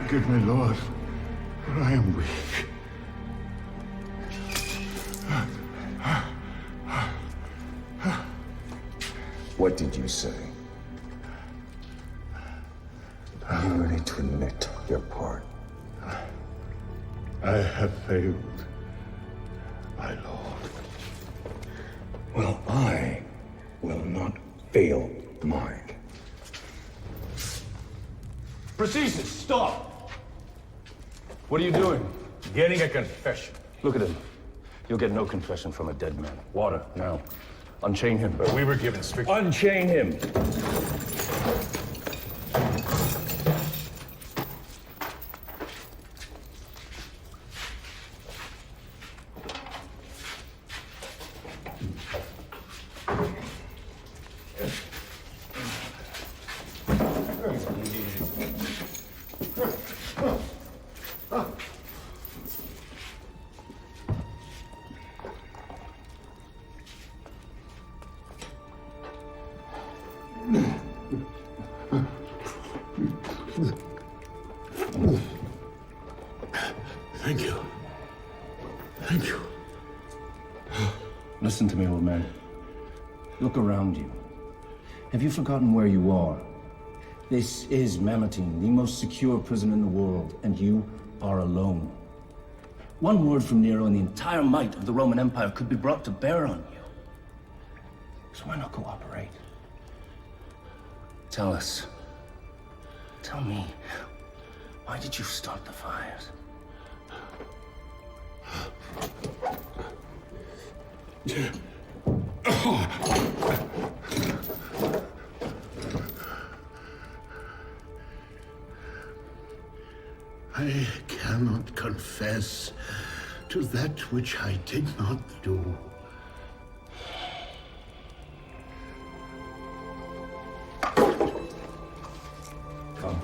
Forgive me, Lord, for I am weak. What did you say? Are you ready to admit your part? I have failed, my Lord. Well, I will not fail mine. Proceedings, stop! What are you doing? Getting a confession. Look at him. You'll get no confession from a dead man. Water, now. Unchain him. But we were given strict... Unchain him! Thank you. Thank you. Listen to me, old man. Look around you. Have you forgotten where you are? This is Mamertine, the most secure prison in the world, and you are alone. One word from Nero and the entire might of the Roman Empire could be brought to bear on you. So why not cooperate? Tell us. Tell me. Why did you start the fires? I cannot confess to that which I did not do. Come.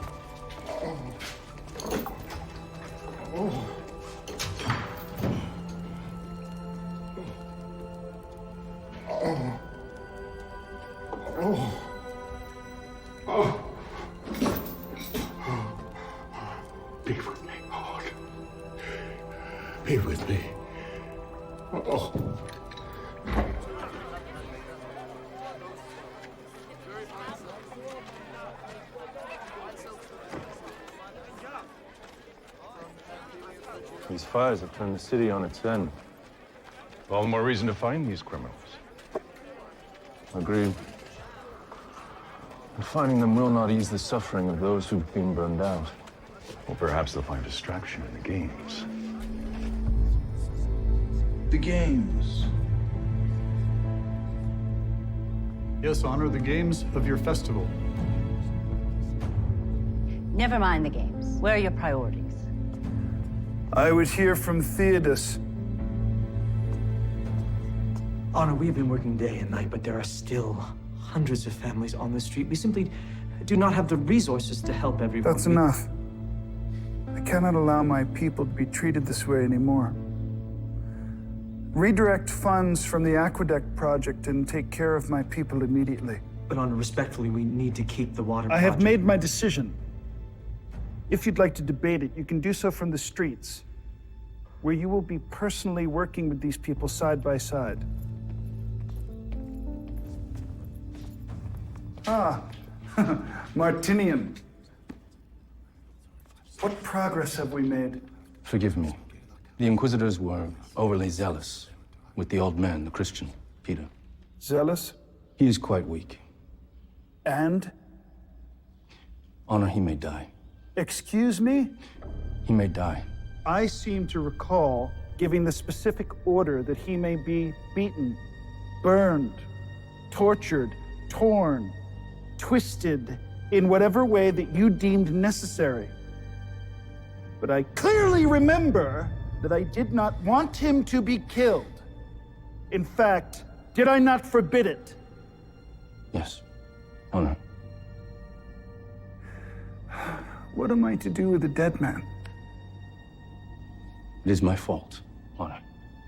Be with me, Lord. Be with me. Oh. These fires have turned the city on its end. All the more reason to find these criminals. Agreed. And finding them will not ease the suffering of those who've been burned out. Well, perhaps they'll find distraction in the games. The games. Yes, honor the games of your festival. Never mind the games. Where are your priorities? I would hear from Theodos. Honor, we have been working day and night, but there are still hundreds of families on the street. We simply do not have the resources to help everyone. That's enough. I cannot allow my people to be treated this way anymore. Redirect funds from the Aqueduct project and take care of my people immediately. But Honor, respectfully, we need to keep the water I have project. made my decision. If you'd like to debate it, you can do so from the streets, where you will be personally working with these people side by side. Ah, Martinian. What progress have we made? Forgive me. The Inquisitors were overly zealous with the old man, the Christian, Peter. Zealous? He is quite weak. And? Honor, he may die. Excuse me? He may die. I seem to recall giving the specific order that he may be beaten, burned, tortured, torn, twisted, in whatever way that you deemed necessary. But I clearly remember that I did not want him to be killed. In fact, did I not forbid it? Yes. Honor. What am I to do with a dead man? It is my fault, Honor.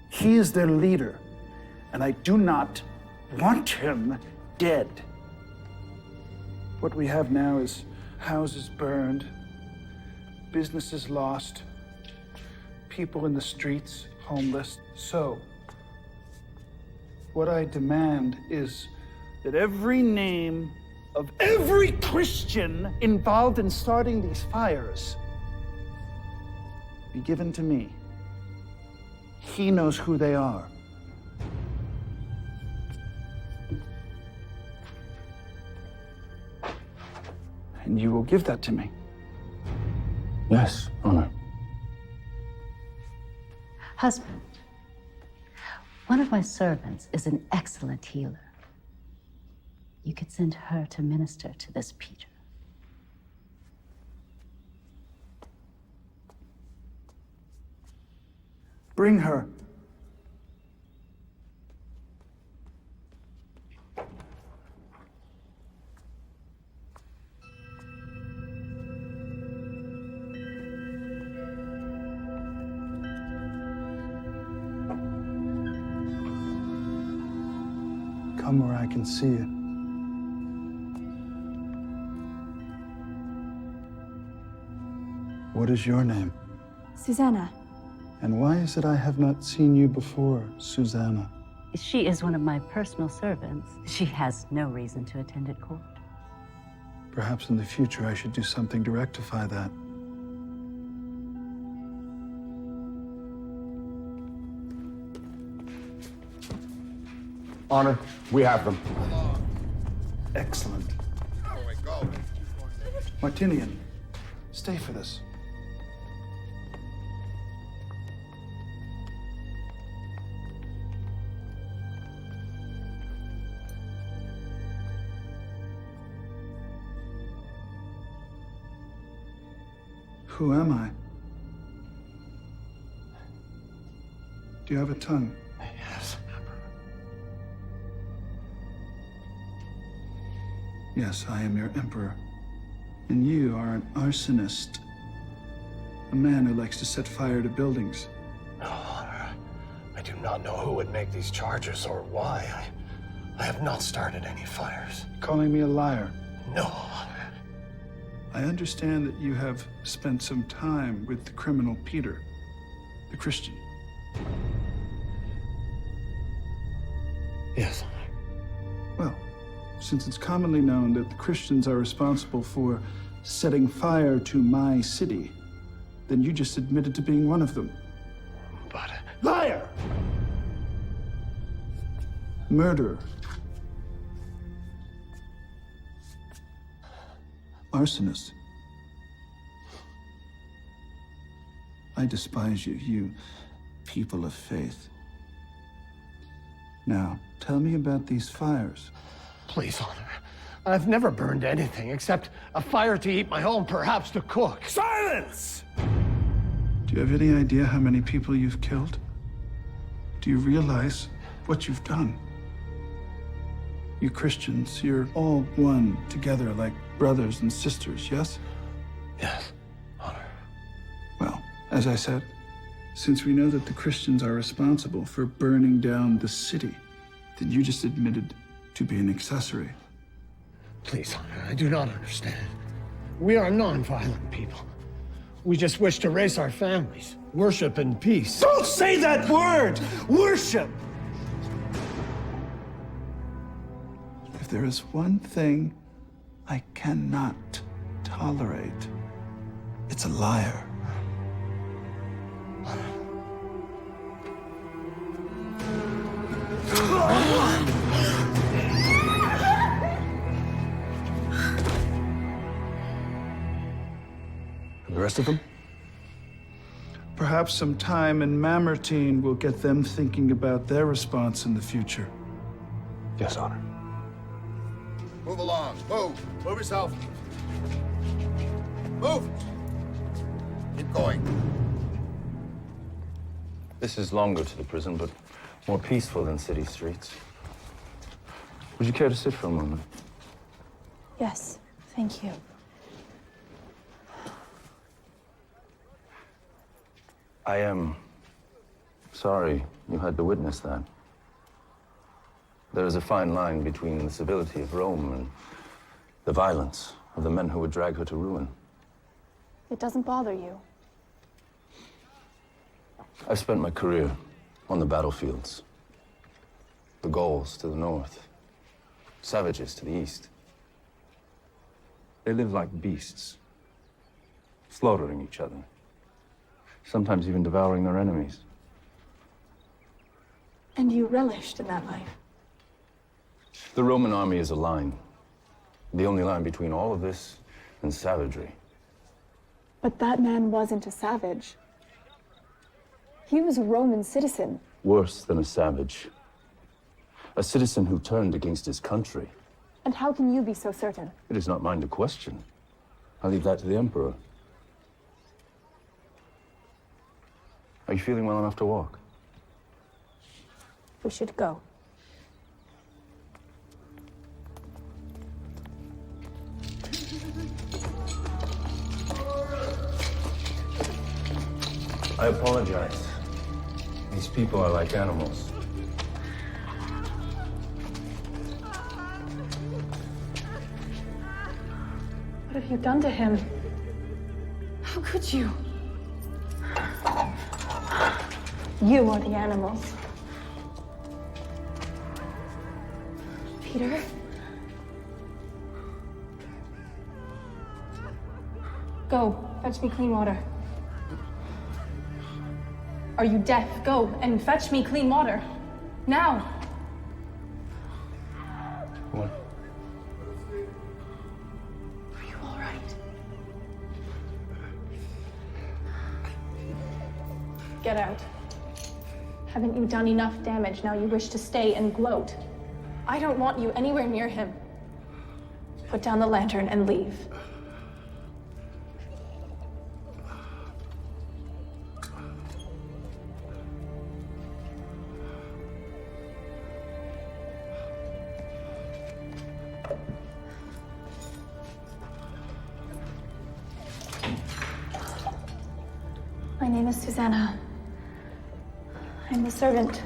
He is their leader, and I do not want him dead. What we have now is houses burned, businesses lost, people in the streets, homeless. So, what I demand is that every name of every Christian involved in starting these fires be given to me. He knows who they are. And you will give that to me. Yes, Honor. Husband, one of my servants is an excellent healer. You could send her to minister to this Peter. Bring her. Come where I can see you. What is your name? Susanna. And why is it I have not seen you before, Susanna? She is one of my personal servants. She has no reason to attend at court. Perhaps in the future I should do something to rectify that. Honor, we have them. Excellent. Martinian, stay for this. Who am I? Do you have a tongue? Yes. Yes, I am your emperor. And you are an arsonist. A man who likes to set fire to buildings. No, Honor. I do not know who would make these charges or why. I have not started any fires. Calling me a liar. No, Honor. I understand that you have spent some time with the criminal Peter, the Christian. Yes, Honor. Well, since it's commonly known that the Christians are responsible for setting fire to my city, then you just admitted to being one of them. But... Liar! Murderer. Arsonist. I despise you, you people of faith. Now, tell me about these fires. Please, Honor. I've never burned anything except a fire to heat my home, perhaps to cook. Silence! Do you have any idea how many people you've killed? Do you realize what you've done? You Christians, you're all one together like brothers and sisters, yes? Yes, Honor. Well, as I said, since we know that the Christians are responsible for burning down the city, then you just admitted to be an accessory. Please, Honor, I do not understand. We are non-violent people. We just wish to raise our families, worship in peace. Don't say that word! Worship! If there is one thing I cannot tolerate, it's a liar. The rest of them? Perhaps some time in Mamertine will get them thinking about their response in the future. Yes, Honor. Move along. Move. Move yourself. Move. Keep going. This is longer to the prison, but more peaceful than city streets. Would you care to sit for a moment? Yes, thank you. I am sorry you had to witness that. There is a fine line between the civility of Rome and the violence of the men who would drag her to ruin. It doesn't bother you. I've spent my career on the battlefields. The Gauls to the north, savages to the east. They live like beasts, slaughtering each other, sometimes even devouring their enemies. And you relished in that life. The Roman army is a line, the only line between all of this and savagery. But that man wasn't a savage. He was a Roman citizen. Worse than a savage. A citizen who turned against his country. And how can you be so certain? It is not mine to question. I leave that to the Emperor. Are you feeling well enough to walk? We should go. I apologize. These people are like animals. What have you done to him? How could you? You are the animals. Peter? Go, fetch me clean water. Are you deaf? Go and fetch me clean water. Now! What? Are you all right? Get out. Haven't you done enough damage? Now you wish to stay and gloat. I don't want you anywhere near him. Put down the lantern and leave. My name is Susanna. I'm the servant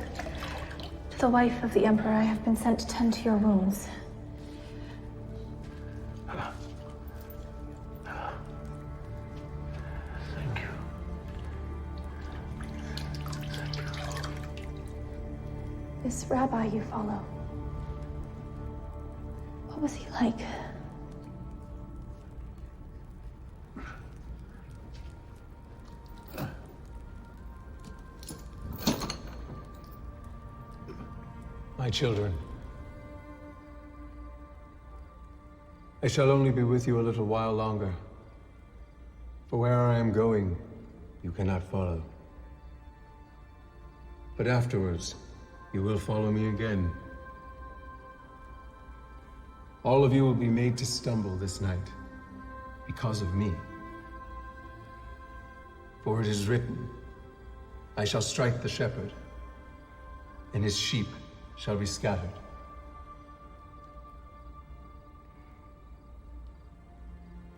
to the wife of the Emperor. I have been sent to tend to your wounds. Thank you. This rabbi you follow, what was he like? My children, I shall only be with you a little while longer. For where I am going, you cannot follow. But afterwards, you will follow me again. All of you will be made to stumble this night because of me. For it is written, I shall strike the shepherd, and his sheep shall be scattered.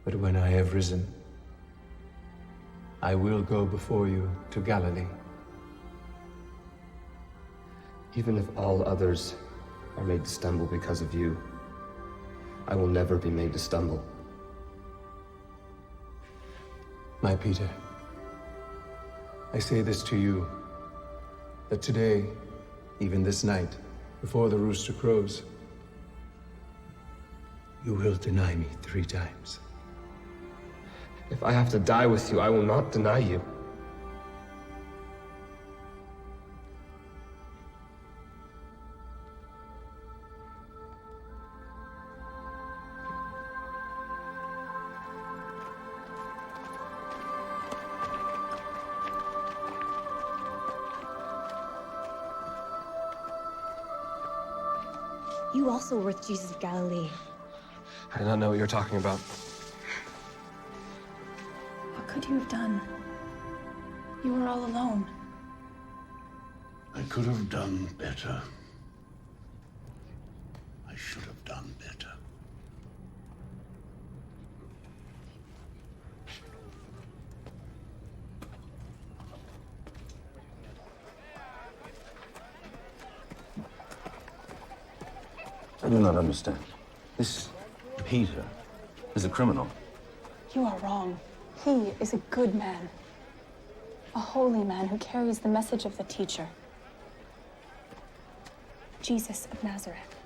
But when I have risen, I will go before you to Galilee. Even if all others are made to stumble because of you, I will never be made to stumble. My Peter, I say this to you, that today, even this night, before the rooster crows, you will deny me 3 times. If I have to die with you, I will not deny you. You also were with Jesus of Galilee. I do not know what you're talking about. What could you have done? You were all alone. I could have done better. I should have done better. I do not understand. This Peter is a criminal. You are wrong. He is a good man. A holy man who carries the message of the teacher. Jesus of Nazareth.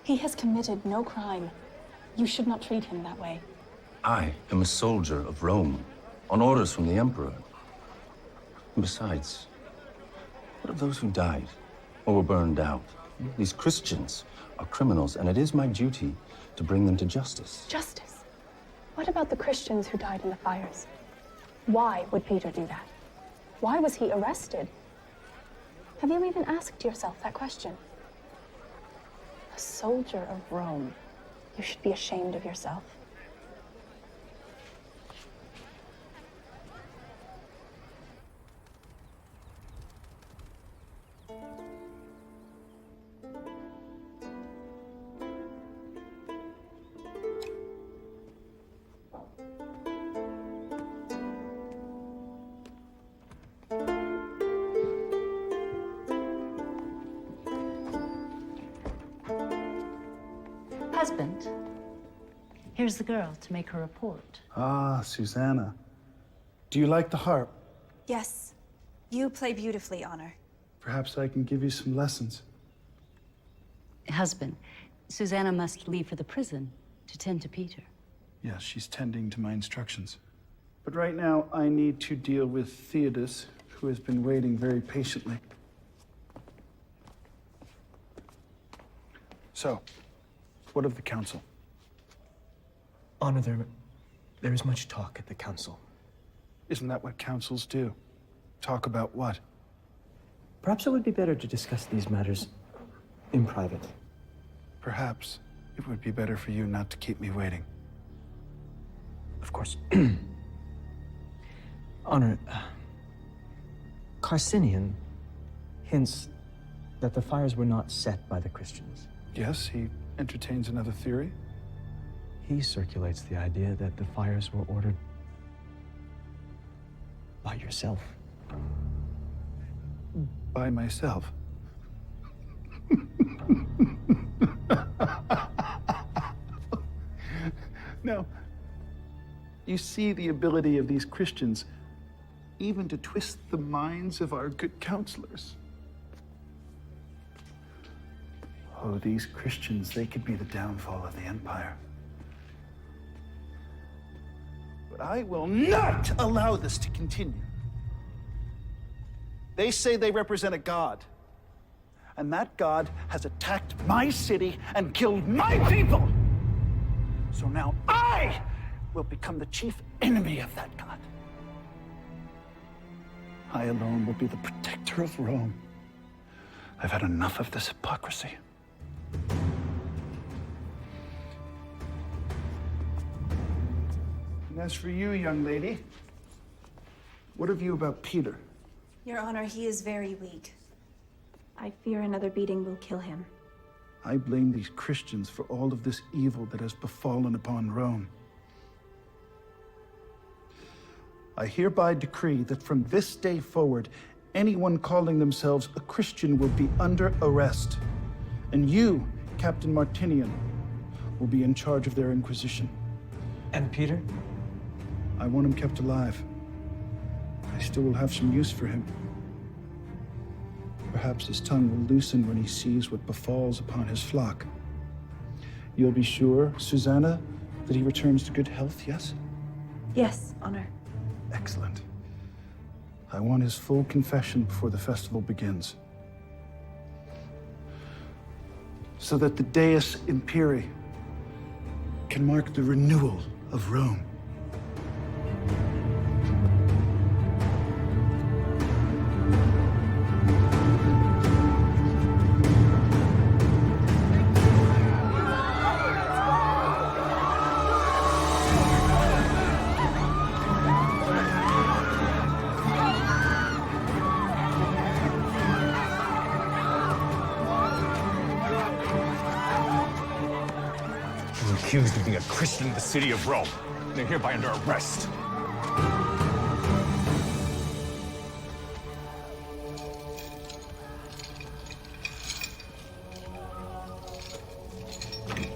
He has committed no crime. You should not treat him that way. I am a soldier of Rome, on orders from the Emperor. And besides, what of those who died or were burned out? These Christians are criminals, and it is my duty to bring them to justice. Justice? What about the Christians who died in the fires? Why would Peter do that? Why was he arrested? Have you even asked yourself that question? A soldier of Rome. You should be ashamed of yourself. Husband, here's the girl to make her report. Ah, Susanna. Do you like the harp? Yes. You play beautifully, Honor. Perhaps I can give you some lessons. Husband, Susanna must leave for the prison to tend to Peter. Yes, she's tending to my instructions. But right now, I need to deal with Theodos, who has been waiting very patiently. So, what of the council? Honor, there is much talk at the council. Isn't that what councils do? Talk about what? Perhaps it would be better to discuss these matters in private. Perhaps it would be better for you not to keep me waiting. Of course. Honor, Carcinian hints that the fires were not set by the Christians. Yes, he entertains another theory. He circulates the idea that the fires were ordered by yourself. By myself? No. You see the ability of these Christians even to twist the minds of our good counselors. Oh, these Christians, they could be the downfall of the empire. But I will not allow this to continue. They say they represent a god, and that god has attacked my city and killed my people. So now I will become the chief enemy of that god. I alone will be the protector of Rome. I've had enough of this hypocrisy. And as for you, young lady, what have you about Peter? Your Honor, he is very weak. I fear another beating will kill him. I blame these Christians for all of this evil that has befallen upon Rome. I hereby decree that from this day forward, anyone calling themselves a Christian will be under arrest. And you, Captain Martinian, will be in charge of their inquisition. And Peter? I want him kept alive. I still will have some use for him. Perhaps his tongue will loosen when he sees what befalls upon his flock. You'll be sure, Susanna, that he returns to good health, yes? Yes, Honor. Excellent. I want his full confession before the festival begins. So that the Deus Imperii can mark the renewal of Rome. Accused of being a Christian in the city of Rome. They're hereby under arrest.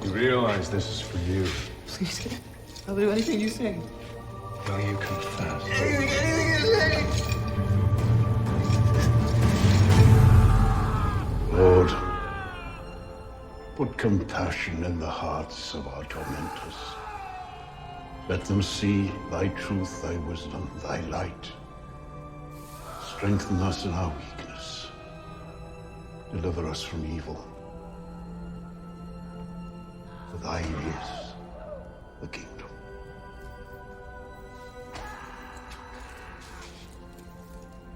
You realize this is for you. Please. I'll do anything you say. Will you confess? Anything you say! Lord, put compassion in the hearts of our tormentors. Let them see thy truth, thy wisdom, thy light. Strengthen us in our weakness. Deliver us from evil. For thine is the kingdom.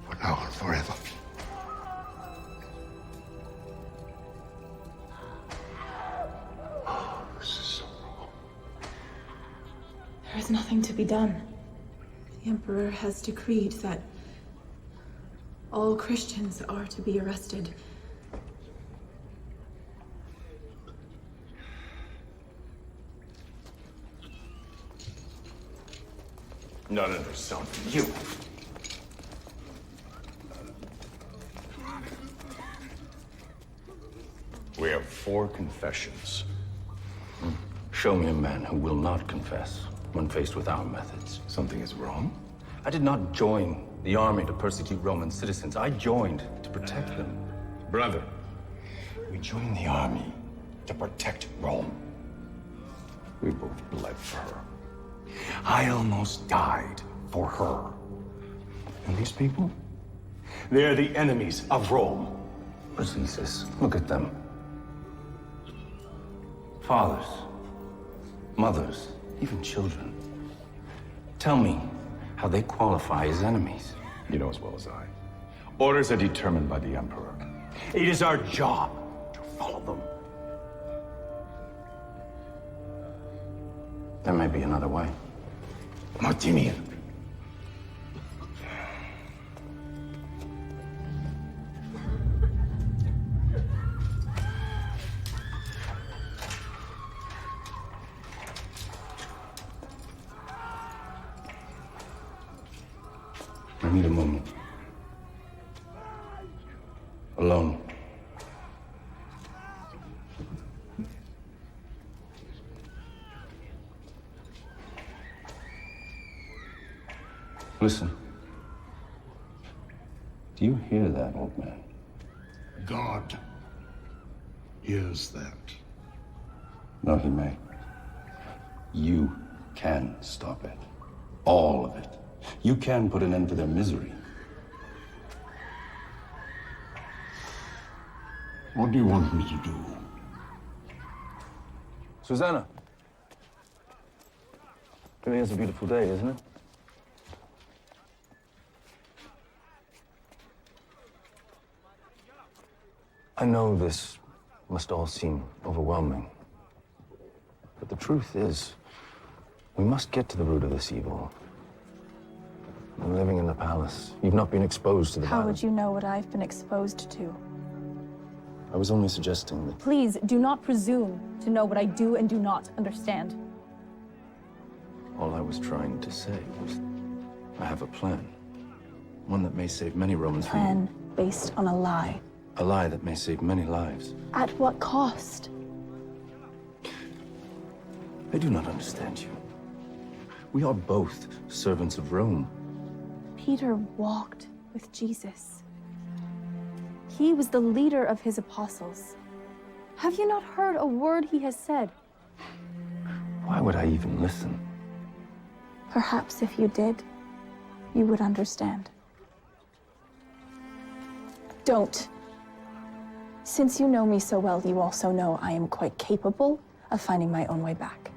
For now and forever. Oh, this is so wrong. There is nothing to be done. The Emperor has decreed that all Christians are to be arrested. None of this sound for you. We have 4 confessions. Show me a man who will not confess when faced with our methods. Something is wrong? I did not join the army to persecute Roman citizens. I joined to protect them. Brother, we joined the army to protect Rome. We both bled for her. I almost died for her. And these people? They're the enemies of Rome. Jesus, look at them. Fathers, mothers, even children. Tell me how they qualify as enemies. You know as well as I. Orders are determined by the Emperor. It is our job to follow them. There may be another way. Martinian. I need a moment. Alone. Listen. Do you hear that, old man? God hears that. No, he may. You can stop it. All of it. You can put an end to their misery. What do you want me to do? Susanna. Today's a beautiful day, isn't it? I know this must all seem overwhelming. But the truth is, we must get to the root of this evil. I'm living in the palace. You've not been exposed to the How violence. would you know what I've been exposed to? I was only suggesting that Please do not presume to know what I do and do not understand. all I was trying to say was I have a plan. One that may save many Romans from Plan based on a lie. a lie that may save many lives. At what cost? I do not understand you. We are both servants of Rome. Peter walked with Jesus. He was the leader of his apostles. Have you not heard a word he has said? Why would I even listen? Perhaps if you did, you would understand. Don't. Since you know me so well, you also know I am quite capable of finding my own way back.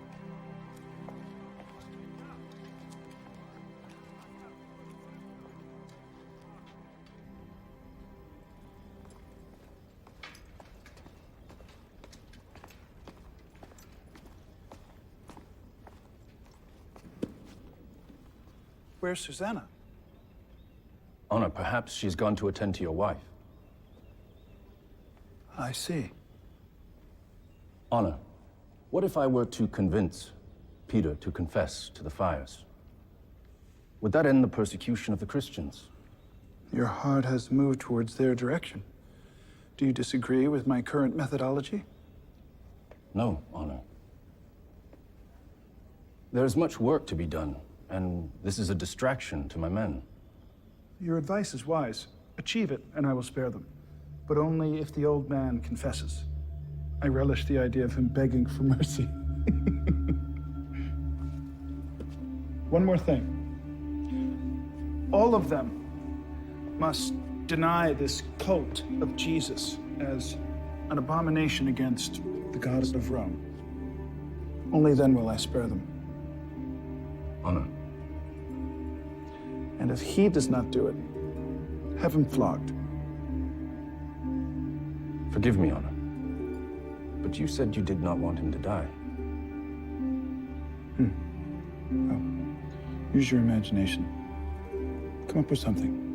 Where's Susanna? Honor, perhaps she's gone to attend to your wife. I see. Honor, what if I were to convince Peter to confess to the fires? Would that end the persecution of the Christians? Your heart has moved towards their direction. Do you disagree with my current methodology? No, Honor. There's much work to be done, and this is a distraction to my men. Your advice is wise. Achieve it, and I will spare them. But only if the old man confesses. I relish the idea of him begging for mercy. One more thing. All of them must deny this cult of Jesus as an abomination against the gods of Rome. Only then will I spare them. Honor. And if he does not do it, have him flogged. Forgive me, Honor. But you said you did not want him to die. Well, use your imagination. Come up with something.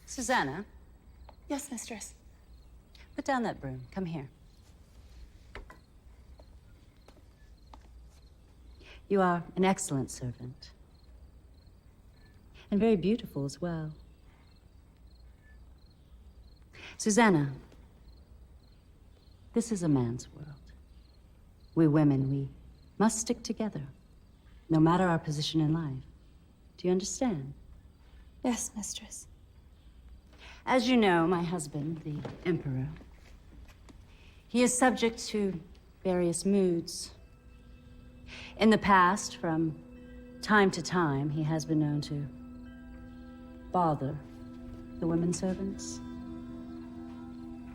Susanna, Yes, mistress. put down that broom. Come here. You are an excellent servant. And very beautiful as well. Susanna, this is a man's world. We women, we must stick together, no matter our position in life. Do you understand? Yes, mistress. As you know, my husband, the Emperor, he is subject to various moods. In the past, from time to time, he has been known to bother the women servants.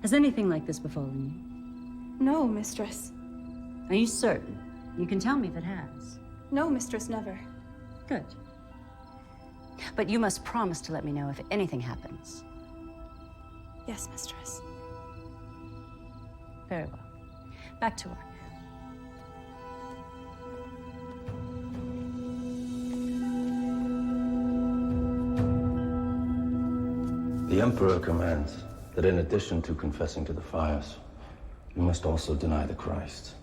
Has anything like this befallen No, mistress. you? Are you certain? You can tell me if it has. No, mistress, never. Good. But you must promise to let me know if anything happens. Yes, mistress. Very well. Back to work. The Emperor commands that in addition to confessing to the fires, you must also deny the Christ.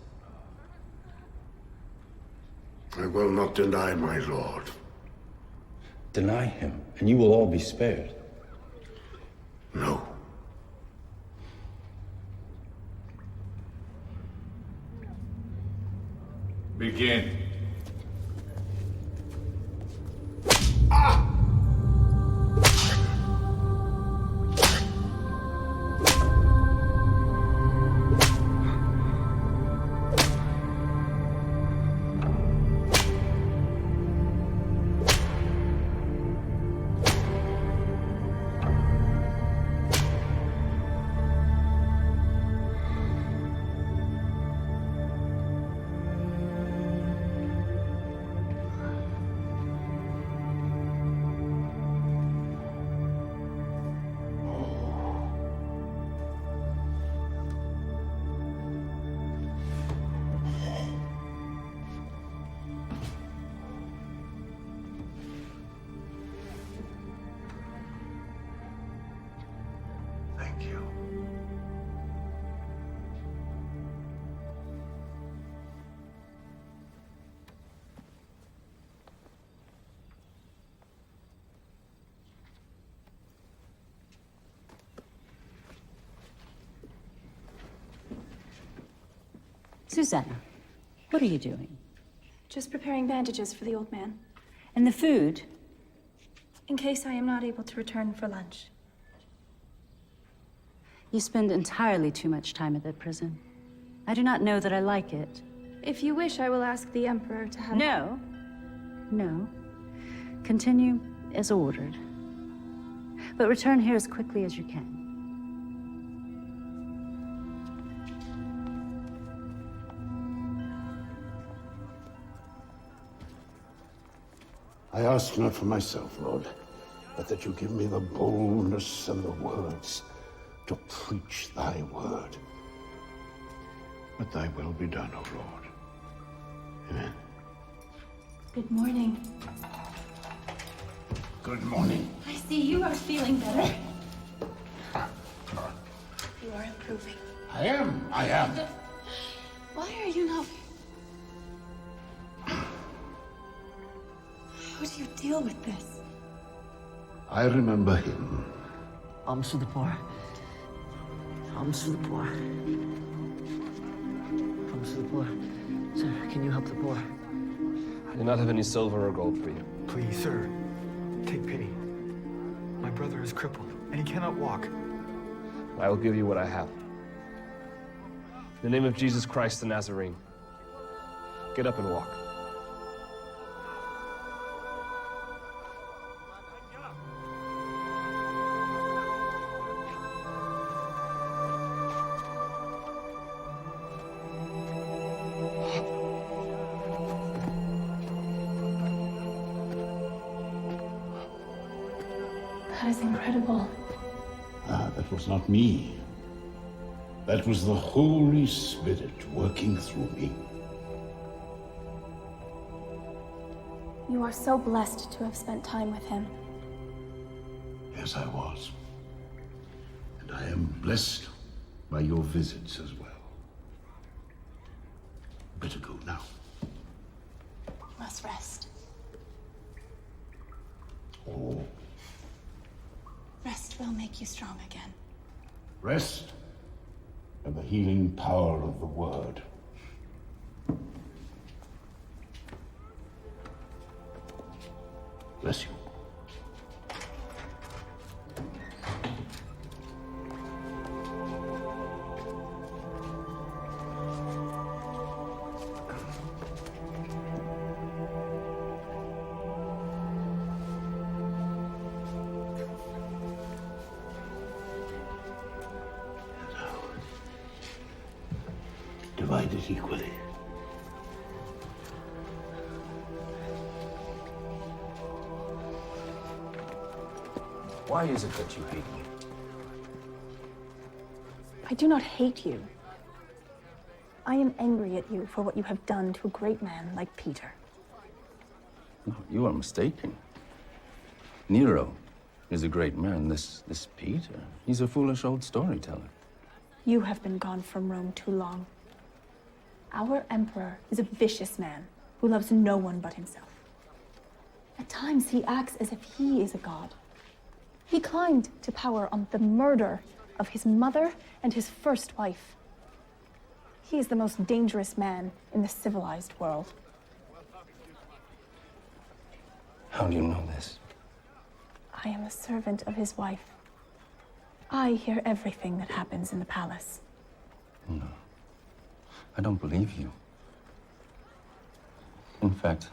I will not deny my lord. Deny him, and you will all be spared. No. Begin. Thank you. Susanna, what are you doing? Just preparing bandages for the old man, And the food? in case I am not able to return for lunch. You spend entirely too much time at that prison. I do not know that I like it. If you wish, I will ask the Emperor to have... No. No. Continue as ordered. But return here as quickly as you can. I ask not for myself, Lord, but that you give me the boldness and the words to preach thy word. But thy will be done, O Lord. Amen. Good morning. Good morning. I see you are feeling better. disapproving. I am. Why are you not... How do you deal with this? I remember him. Alms for the poor. Alms for the poor. Alms for the poor. Sir, can you help the poor? I do not have any silver or gold for you. Please, sir, take pity. My brother is crippled, and he cannot walk. I will give you what I have. In the name of Jesus Christ the Nazarene, get up and walk. That is incredible. That was not me. That was the Holy Spirit working through me. You are so blessed to have spent time with him. Yes, I was. And I am blessed by your visits as well. Better go now. You must rest. Oh, Rest will make you strong again. rest and the healing power of the word. Bless you. Divide it equally. Why is it that you hate me? I do not hate you. I am angry at you for what you have done to a great man like Peter. No, you are mistaken. Nero is a great man. This Peter, he's a foolish old storyteller. You have been gone from Rome too long. Our emperor is a vicious man who loves no one but himself. At times, he acts as if he is a god. He climbed to power on the murder of his mother and his first wife. He is the most dangerous man in the civilized world. How do you know this? I am a servant of his wife. I hear everything that happens in the palace. No. I don't believe you. In fact,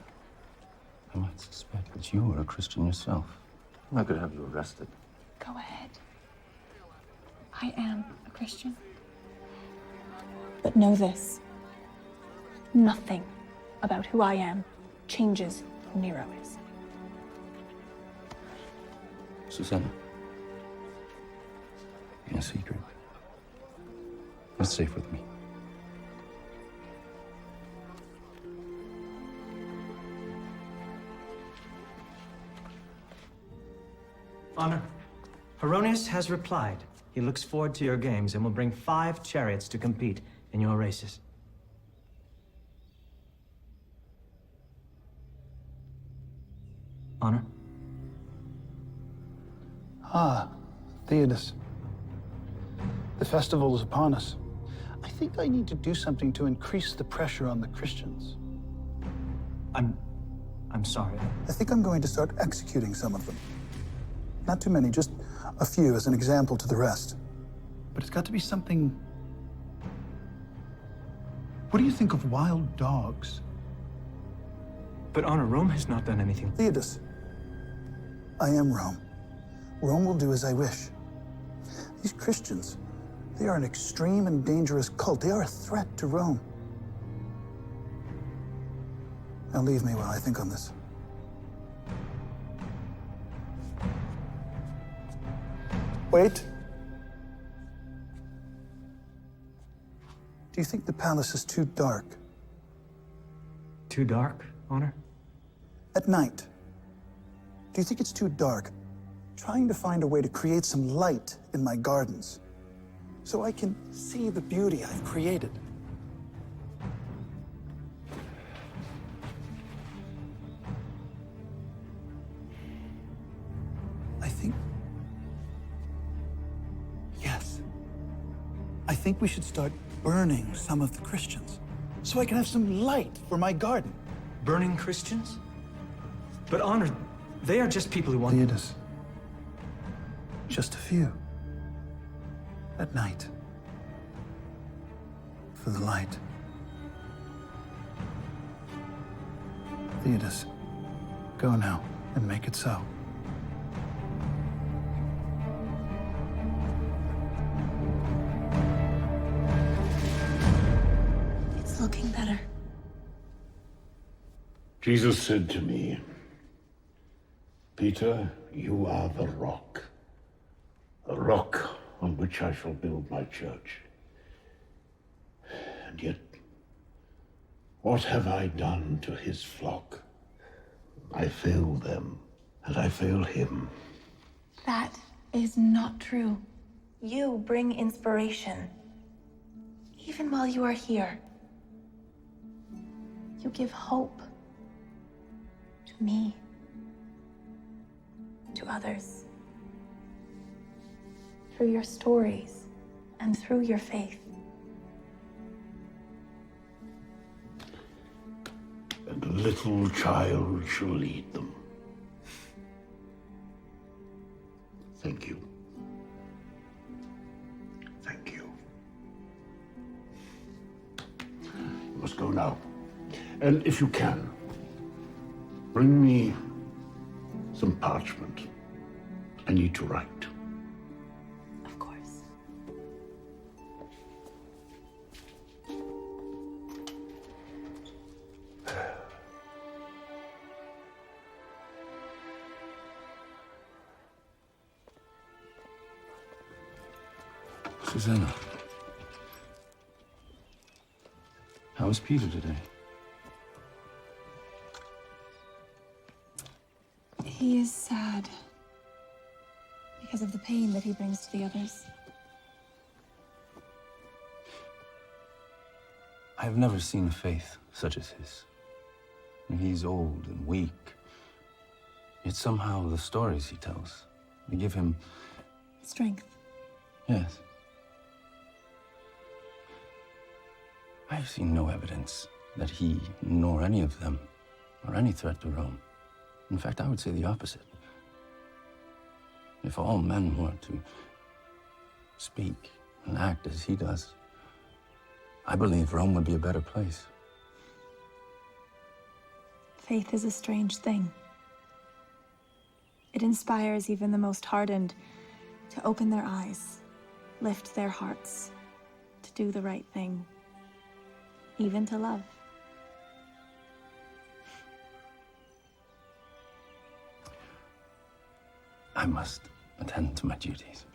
I might suspect that you are a Christian yourself. I could have you arrested. Go ahead. I am a Christian. But know this. Nothing about who I am changes who Nero is. Susanna. In a secret. You're safe with me. Honor, Heronius has replied. He looks forward to your games and will bring 5 chariots to compete in your races. Honor? Ah, Theodos. The festival is upon us. I think I need to do something to increase the pressure on the Christians. I'm sorry. I think I'm going to start executing some of them. Not too many, just a few as an example to the rest. But it's got to be something... What do you think of wild dogs? But Honor, Rome has not done anything. Theodos, I am Rome. Rome will do as I wish. These Christians, they are an extreme and dangerous cult. They are a threat to Rome. Now leave me while I think on this. Wait. Do you think the palace is too dark? Too dark, Honor? At night. Do you think it's too dark? Trying to find a way to create some light in my gardens. so I can see the beauty I've created. I think we should start burning some of the Christians, so I can have some light for my garden. Burning Christians? But Honor, they are just people who want... Theodas. Just a few. At night. For the light. Theodas, go now and make it so. Looking better. Jesus said to me, Peter, you are the rock on which I shall build my church. And yet, what have I done to his flock? I fail them, and I fail him. That is not true. You bring inspiration, even while you are here. You give hope to me, to others, through your stories and through your faith. And a little child shall lead them. Thank you. Thank you. You must go now. And if you can, bring me some parchment. I need to write. Of course. Susanna. How is Peter today? He is sad because of the pain that he brings to the others. I've never seen a faith such as his. He's old and weak. Yet somehow the stories he tells, they give him... Strength. Yes. I've seen no evidence that he, nor any of them, are any threat to Rome. In fact, I would say the opposite. If all men were to speak and act as he does, I believe Rome would be a better place. Faith is a strange thing. It inspires even the most hardened to open their eyes, lift their hearts, to do the right thing, even to love. I must attend to my duties.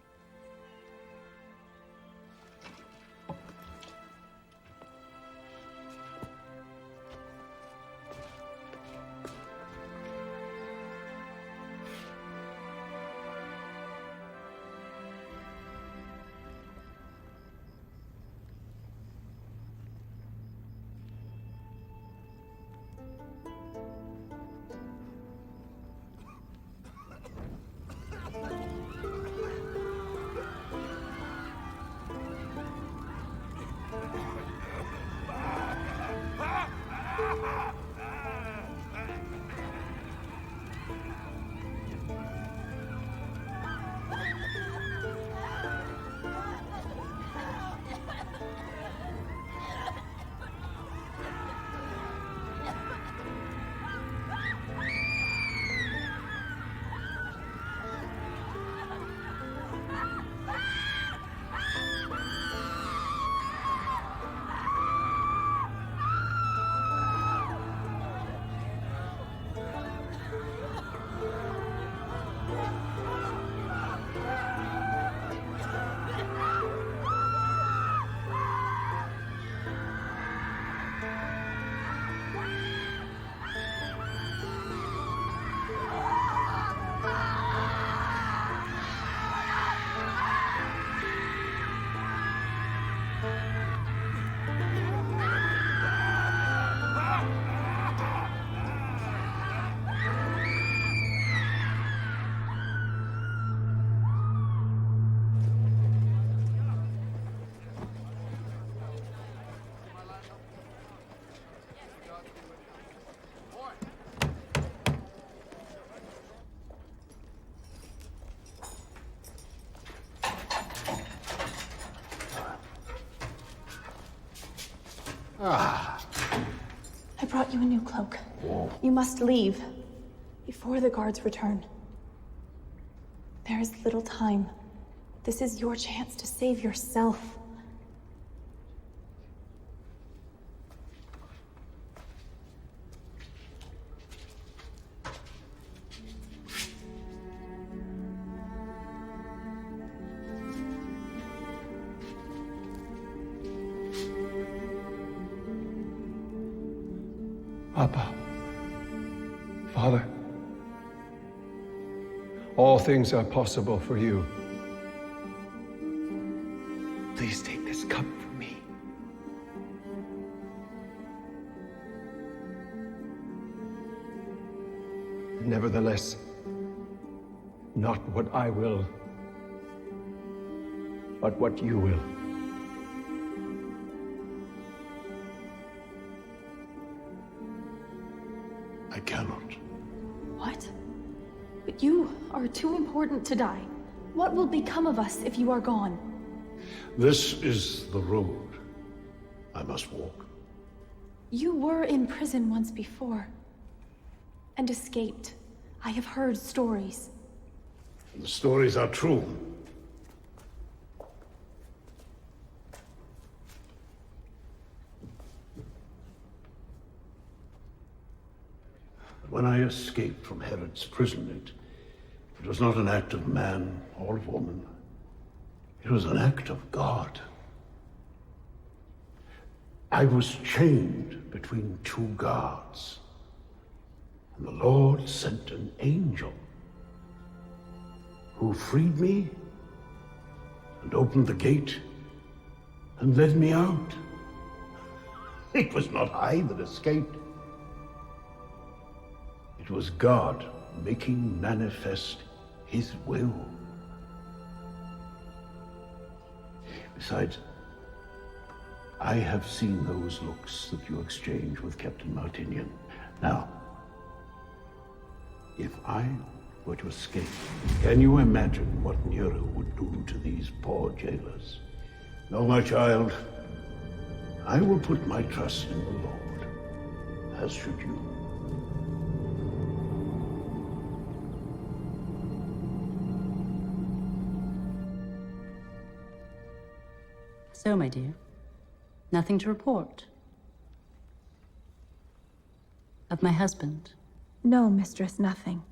I brought you a new cloak. You must leave before the guards return. There is little time. This is your chance to save yourself. Abba, Father, all things are possible for you. Please take this cup from me. Nevertheless, not what I will, but what you will. I cannot. What? But you are too important to die. What will become of us if you are gone? This is the road I must walk. You were in prison once before. And escaped. I have heard stories. The stories are true. When I escaped from Herod's prison, it was not an act of man or of woman. It was an act of God. I was chained between two guards, and the Lord sent an angel who freed me and opened the gate and led me out. It was not I that escaped. It was God making manifest his will. Besides, I have seen those looks that you exchanged with Captain Martinian. Now, if I were to escape, can you imagine what Nero would do to these poor jailers? No, my child, I will put my trust in the Lord, as should you. So, my dear, nothing to report? Of my husband? No, mistress, nothing.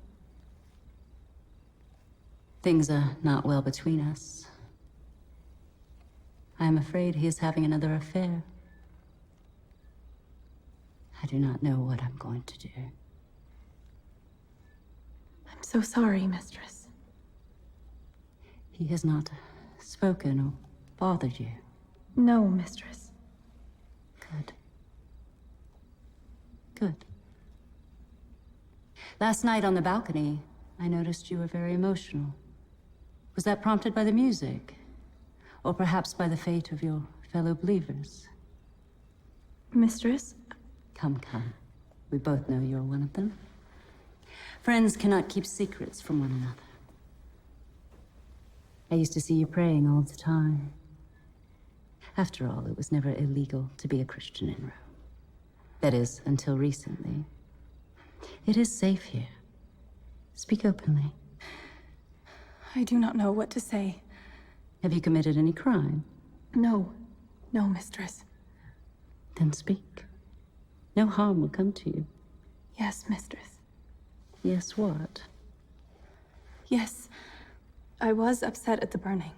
Things are not well between us. I am afraid he is having another affair. I do not know what I'm going to do. I'm so sorry, mistress. He has not spoken or bothered you? No, mistress. Good. Good. Last night on the balcony, I noticed you were very emotional. Was that prompted by the music? Or perhaps by the fate of your fellow believers? Mistress? Come, come. We both know you're one of them. Friends cannot keep secrets from one another. I used to see you praying all the time. After all, it was never illegal to be a Christian in Rome. That is, until recently. It is safe here. Speak openly. I do not know what to say. Have you committed any crime? No. No, mistress. Then speak. No harm will come to you. Yes, mistress. Yes, what? Yes. I was upset at the burning.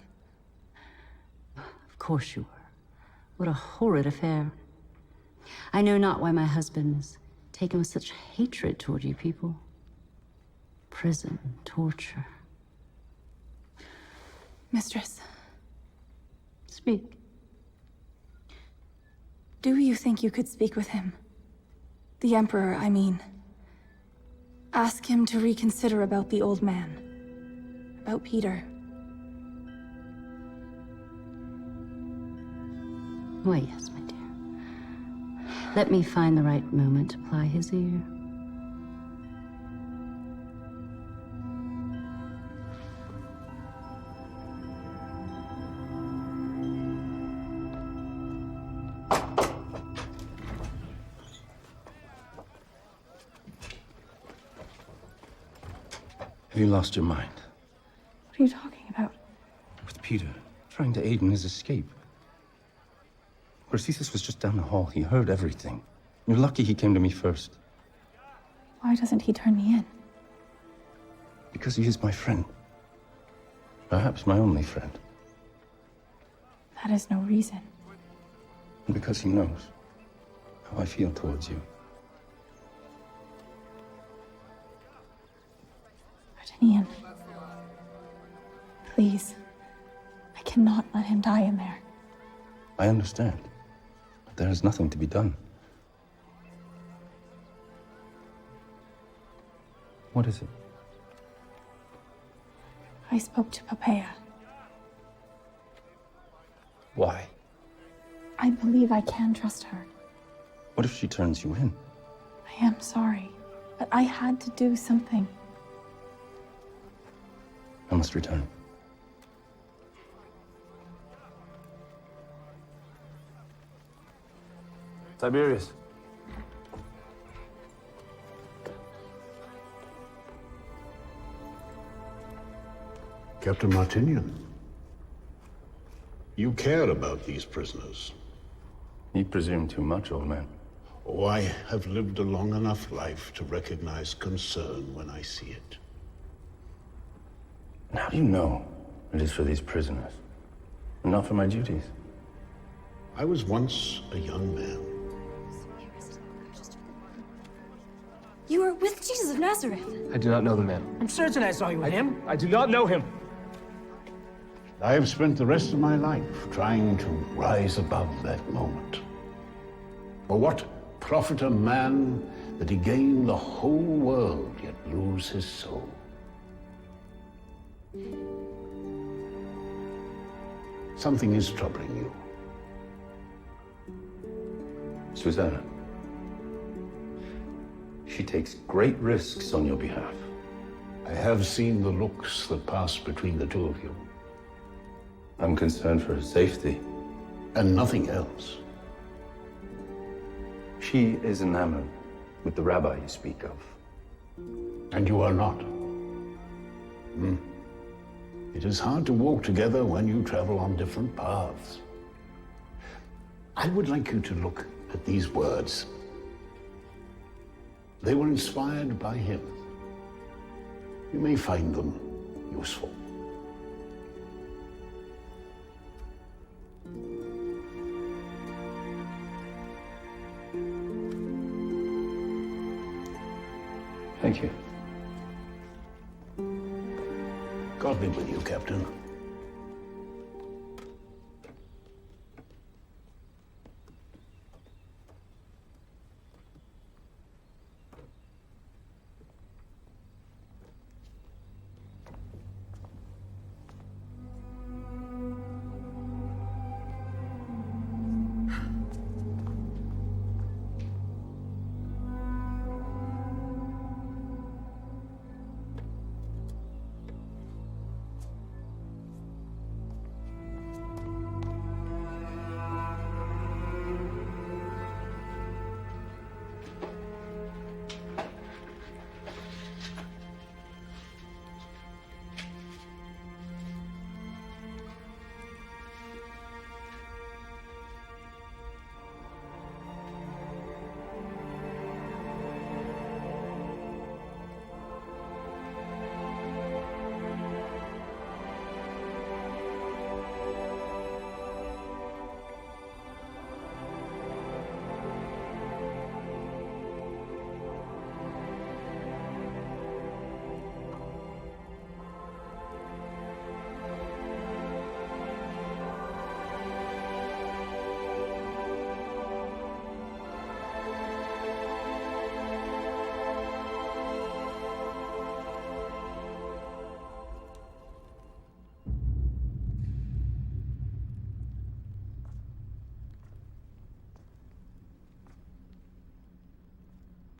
Of course you were. What a horrid affair. I know not why my husband is taken with such hatred toward you people. Prison, torture. Mistress. Speak. Do you think you could speak with him? The Emperor, I mean. Ask him to reconsider about the old man. About Peter. Why, yes, my dear. Let me find the right moment to ply his ear. Have you lost your mind? What are you talking about? With Peter, trying to aid in his escape. Narcissus was just down the hall. He heard everything. You're lucky he came to me first. Why doesn't he turn me in? Because he is my friend. Perhaps my only friend. That is no reason. And because he knows how I feel towards you. D'Artagnan. Please. I cannot let him die in there. I understand. But there is nothing to be done. What is it? I spoke to Popea. Why? I believe I can trust her. What if she turns you in? I am sorry, but I had to do something. I must return. Tiberius. Captain Martinian, you care about these prisoners. You presume too much, old man. Oh, I have lived a long enough life to recognize concern when I see it. And how do you know it is for these prisoners, and not for my duties? I was once a young man. You were with Jesus of Nazareth. I do not know the man. I'm certain I saw you with him. I do not know him. I have spent the rest of my life trying to rise above that moment. For what profit a man that he gain the whole world yet lose his soul? Something is troubling you. Susanna. She takes great risks on your behalf. I have seen the looks that pass between the two of you. I'm concerned for her safety. And nothing else. She is enamored with the rabbi you speak of. And you are not. It is hard to walk together when you travel on different paths. I would like you to look at these words. They were inspired by him. You may find them useful. Thank you. God be with you, Captain.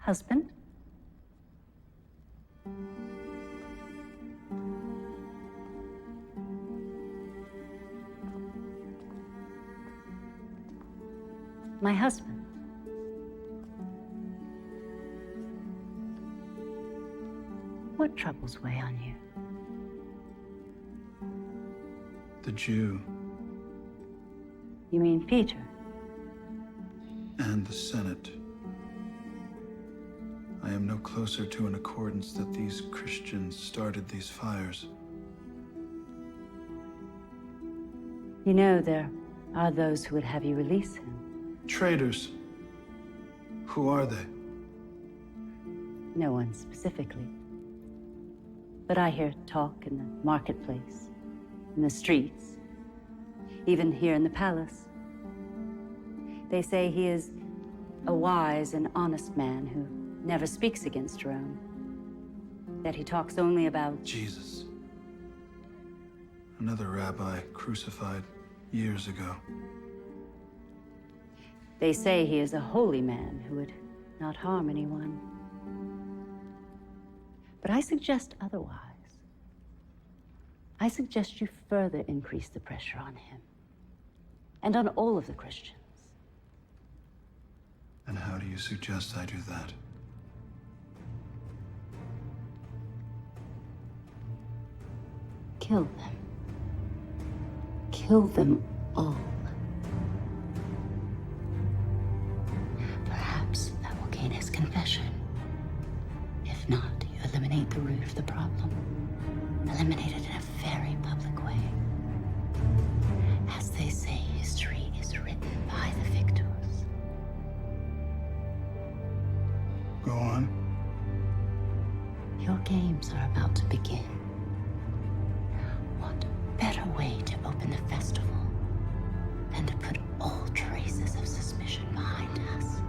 Husband? My husband. What troubles weigh on you? The Jew You mean Peter? and the Senate. I am no closer to an accordance that these Christians started these fires. You know, there are those who would have you release him. Traitors. Who are they? No one specifically. But I hear talk in the marketplace, in the streets, even here in the palace. They say he is a wise and honest man who never speaks against Rome. That he talks only about Jesus. Another rabbi crucified years ago. They say he is a holy man who would not harm anyone. But I suggest otherwise. I suggest you further increase the pressure on him. And on all of the Christians. And how do you suggest I do that? Kill them. Kill them all. Perhaps that will gain his confession. If not, you eliminate the root of the problem. Eliminate it in a very public way. As they say, history is written by the victors. Go on. Your games are about to begin. What better way to open the festival than to put all traces of suspicion behind us?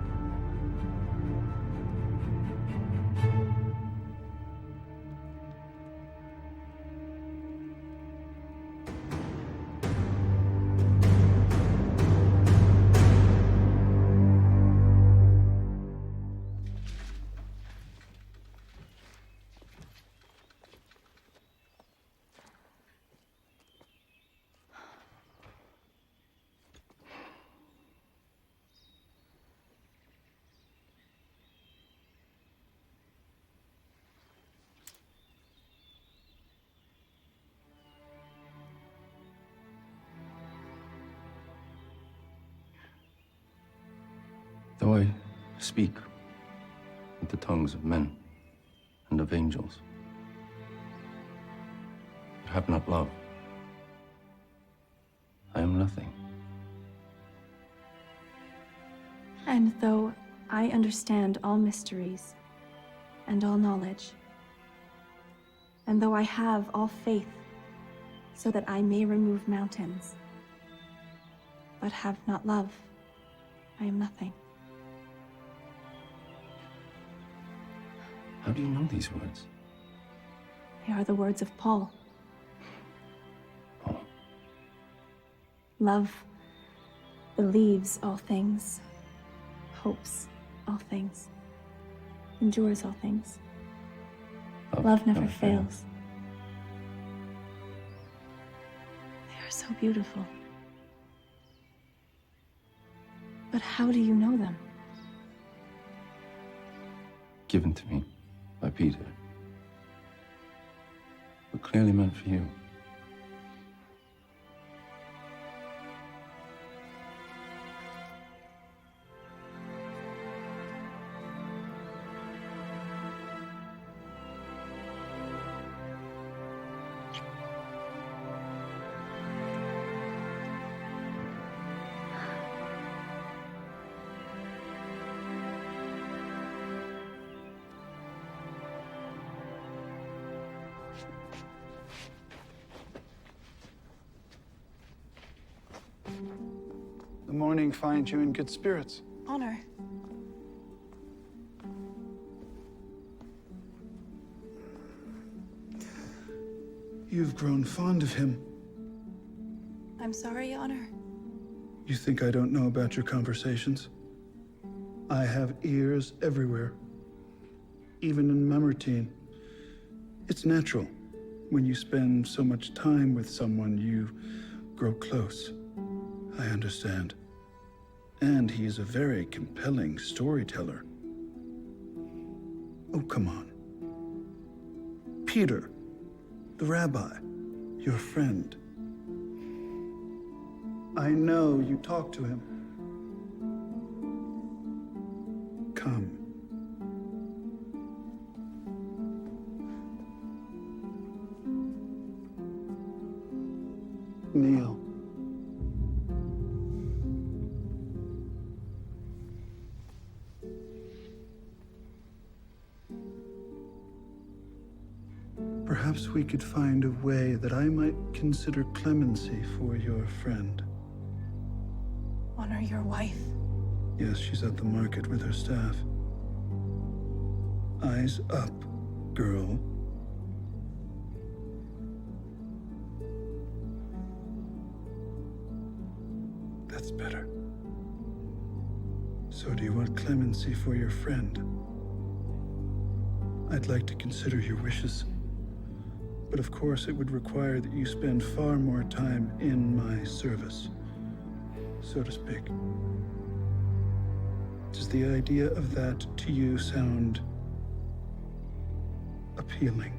Though I speak with the tongues of men and of angels, but have not love, I am nothing. And though I understand all mysteries and all knowledge, and though I have all faith so that I may remove mountains, but have not love, I am nothing. How do you know these words? They are the words of Paul. Love believes all things, hopes all things, endures all things. Love never fails. They are so beautiful. But how do you know them? Given to me by Peter, but clearly meant for you. The morning finds you in good spirits. Honor. You've grown fond of him. I'm sorry, Honor. You think I don't know about your conversations? I have ears everywhere, even in Mamertine. It's natural. When you spend so much time with someone, you grow close. I understand. And he is a very compelling storyteller. Oh, come on. Peter, the rabbi, your friend. I know you talked to him. Come. Kneel. Perhaps we could find a way that I might consider clemency for your friend. Honor your wife. Yes, she's at the market with her staff. Eyes up, girl. That's better. So do you want clemency for your friend? I'd like to consider your wishes. But of course, it would require that you spend far more time in my service, so to speak. Does the idea of that to you sound appealing?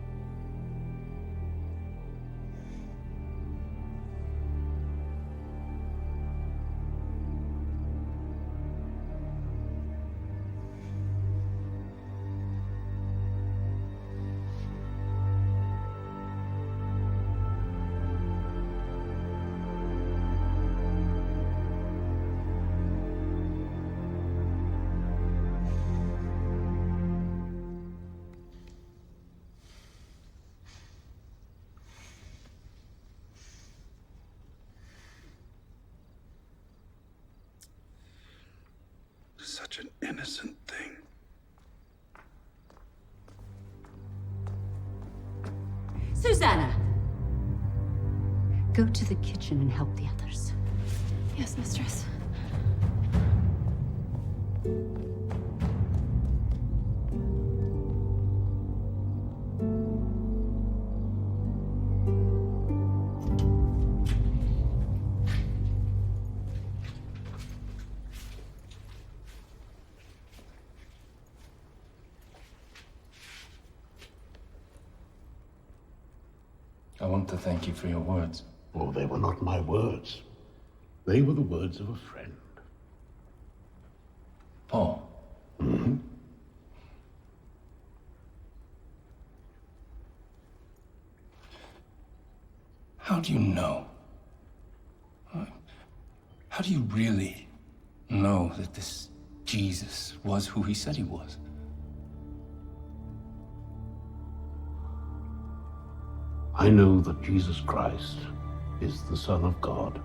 Such an innocent thing. Susanna! Go to the kitchen and help the others. Yes, mistress. I want to thank you for your words. Oh, they were not my words. They were the words of a friend. Paul. Mm-hmm. How do you know? How do you really know that this Jesus was who he said he was? I know that Jesus Christ is the Son of God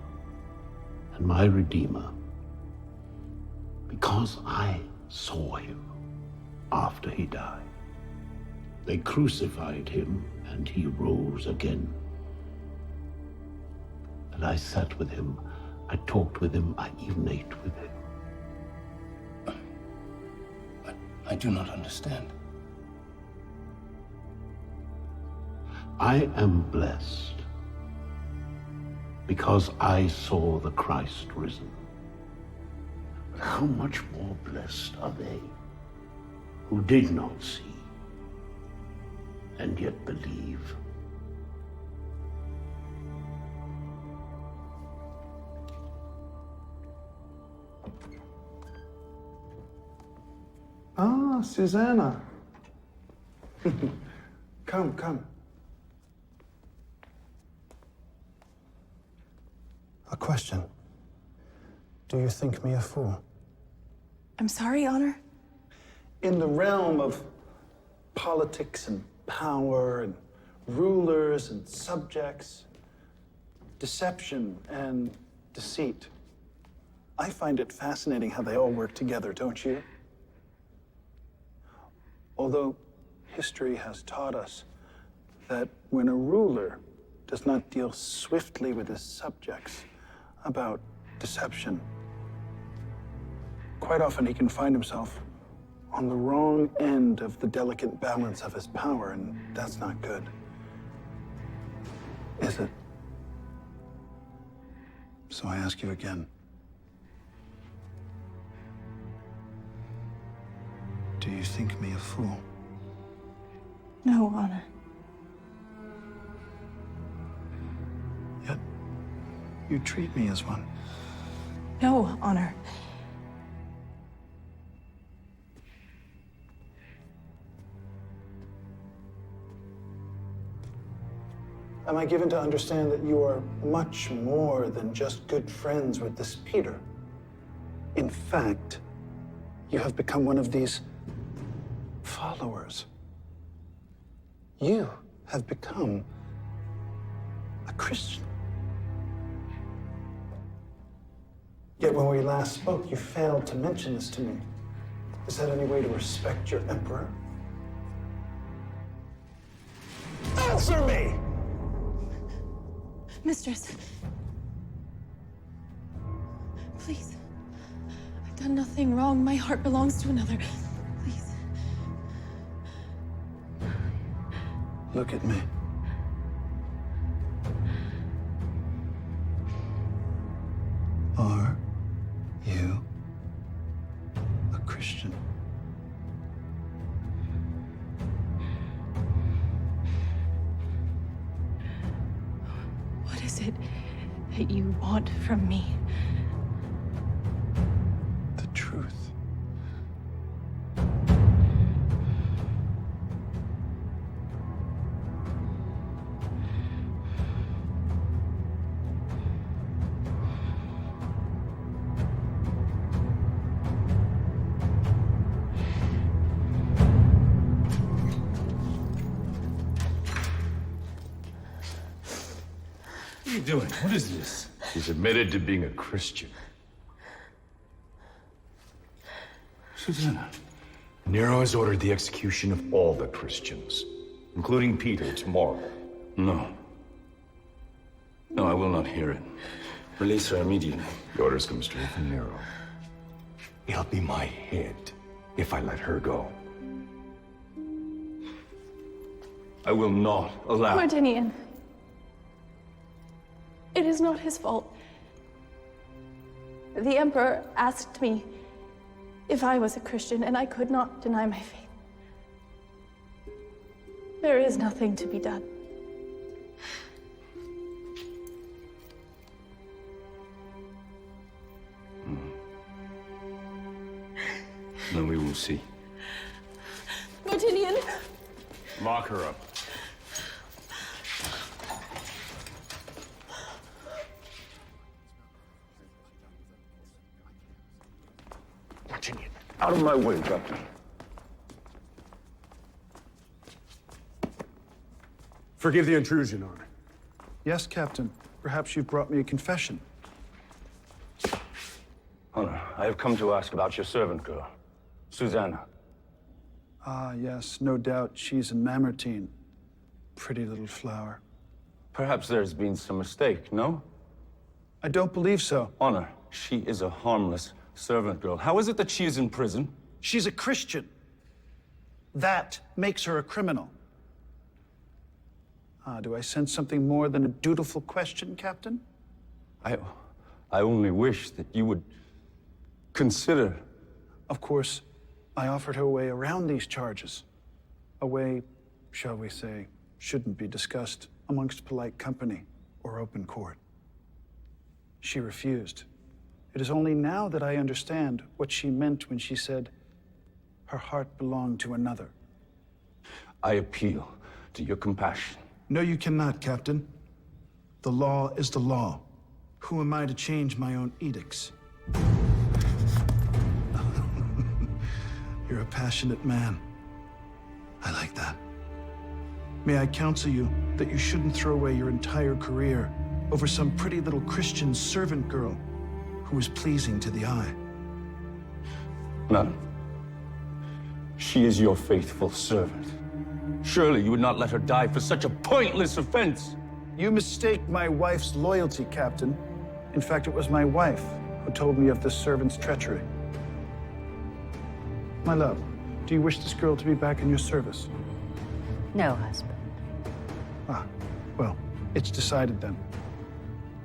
and my Redeemer because I saw him after he died. They crucified him and he rose again. And I sat with him, I talked with him, I even ate with him. I do not understand. I am blessed because I saw the Christ risen. But how much more blessed are they who did not see and yet believe? Ah, Susanna. Come, come. A question. Do you think me a fool? I'm sorry, Honor. In the realm of politics and power and rulers and subjects, deception and deceit, I find it fascinating how they all work together, don't you? Although history has taught us that when a ruler does not deal swiftly with his subjects about deception, quite often he can find himself on the wrong end of the delicate balance of his power, and that's not good, is it? So I ask you again. Do you think me a fool? No, Honor. You treat me as one. No, Honor. Am I given to understand that you are much more than just good friends with this Peter? In fact, you have become one of these followers. You have become a Christian. Yet when we last spoke, you failed to mention this to me. Is that any way to respect your emperor? Answer me! Mistress. Please. I've done nothing wrong. My heart belongs to another. Please. Look at me. Are you a Christian? What is it that you want from me? The truth. What are you doing? What is this? He's admitted to being a Christian. Susanna, Nero has ordered the execution of all the Christians, including Peter, tomorrow. No. No, I will not hear it. Release her immediately. The orders come straight from Nero. It'll be my head if I let her go. I will not allow... Mardinian. It is not his fault. The Emperor asked me if I was a Christian, and I could not deny my faith. There is nothing to be done. Then we will see. Mardinian! Lock her up. Out of my way, Captain. Forgive the intrusion, Honor. Yes, Captain. Perhaps you've brought me a confession. Honor, I have come to ask about your servant girl, Susanna. Ah, yes, no doubt she's in Mamertine. Pretty little flower. Perhaps there's been some mistake, no? I don't believe so. Honor, she is a harmless servant girl. How is it that she is in prison? She's a Christian. That makes her a criminal. Ah, do I sense something more than a dutiful question, Captain? I only wish that you would consider... Of course, I offered her a way around these charges. A way, shall we say, shouldn't be discussed amongst polite company or open court. She refused. It is only now that I understand what she meant when she said her heart belonged to another. I appeal to your compassion. No, you cannot, Captain. The law is the law. Who am I to change my own edicts? You're a passionate man. I like that. May I counsel you that you shouldn't throw away your entire career over some pretty little Christian servant girl who is pleasing to the eye. None. She is your faithful servant. Surely you would not let her die for such a pointless offense. You mistake my wife's loyalty, Captain. In fact, it was my wife who told me of this servant's treachery. My love, do you wish this girl to be back in your service? No, husband. Ah, well, it's decided then.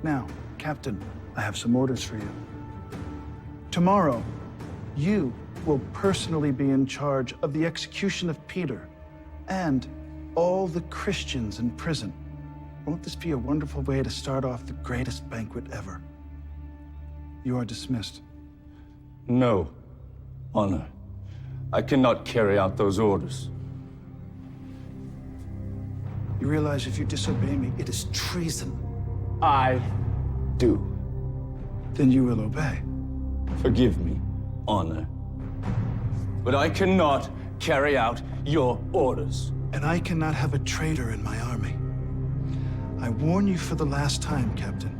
Now, Captain, I have some orders for you. Tomorrow, you will personally be in charge of the execution of Peter and all the Christians in prison. Won't this be a wonderful way to start off the greatest banquet ever? You are dismissed. No, Honor. I cannot carry out those orders. You realize if you disobey me, it is treason. I do. Then you will obey. Forgive me, Honor. But I cannot carry out your orders. And I cannot have a traitor in my army. I warn you for the last time, Captain.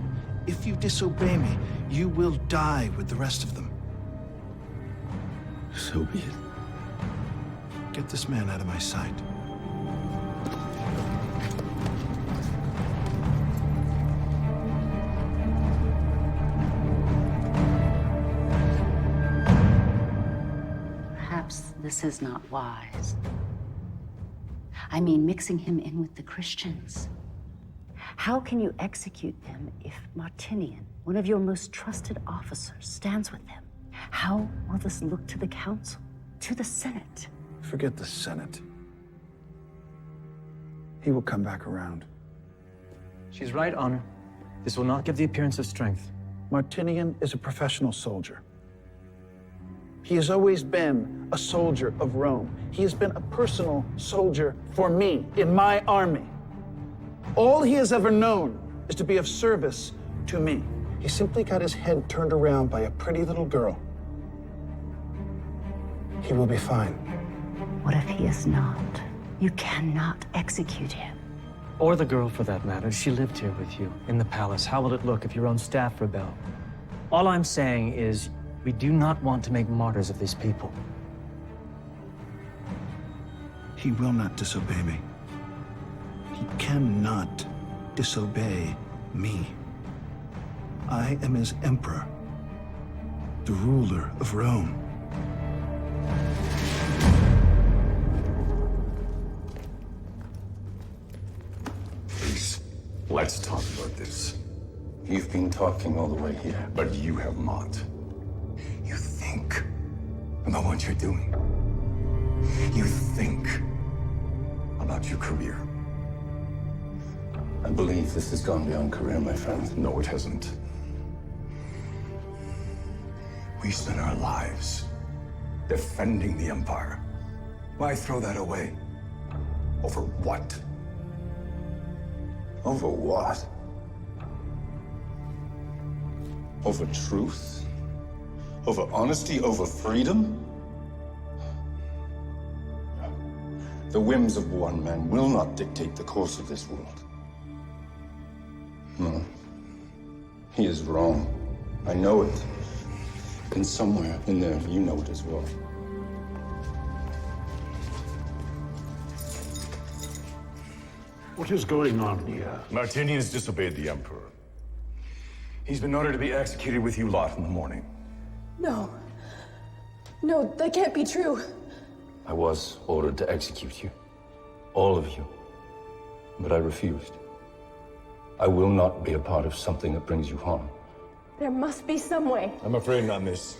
If you disobey me, you will die with the rest of them. So be it. Get this man out of my sight. Perhaps this is not wise. I mean, mixing him in with the Christians. How can you execute them if Martinian, one of your most trusted officers, stands with them? How will this look to the council, to the Senate? Forget the Senate. He will come back around. She's right, Honor. This will not give the appearance of strength. Martinian is a professional soldier. He has always been a soldier of Rome. He has been a personal soldier for me, in my army. All he has ever known is to be of service to me. He simply got his head turned around by a pretty little girl. He will be fine. What if he is not? You cannot execute him. Or the girl, for that matter. She lived here with you, in the palace. How will it look if your own staff rebel? All I'm saying is, we do not want to make martyrs of these people. He will not disobey me. He cannot disobey me. I am his emperor, the ruler of Rome. Please, let's talk about this. You've been talking all the way here. But you have not. You think about what you're doing. You think about your career. I believe this has gone beyond career, my friend. No, it hasn't. We spent our lives defending the Empire. Why throw that away? Over what? Over what? Over truth? Over honesty? Over freedom? The whims of one man will not dictate the course of this world. No. He is wrong. I know it. And somewhere in there, you know it as well. What is going on here? Martinian has disobeyed the Emperor. He's been ordered to be executed with you lot in the morning. No. No, that can't be true. I was ordered to execute you. All of you. But I refused. I will not be a part of something that brings you harm. There must be some way. I'm afraid not, miss.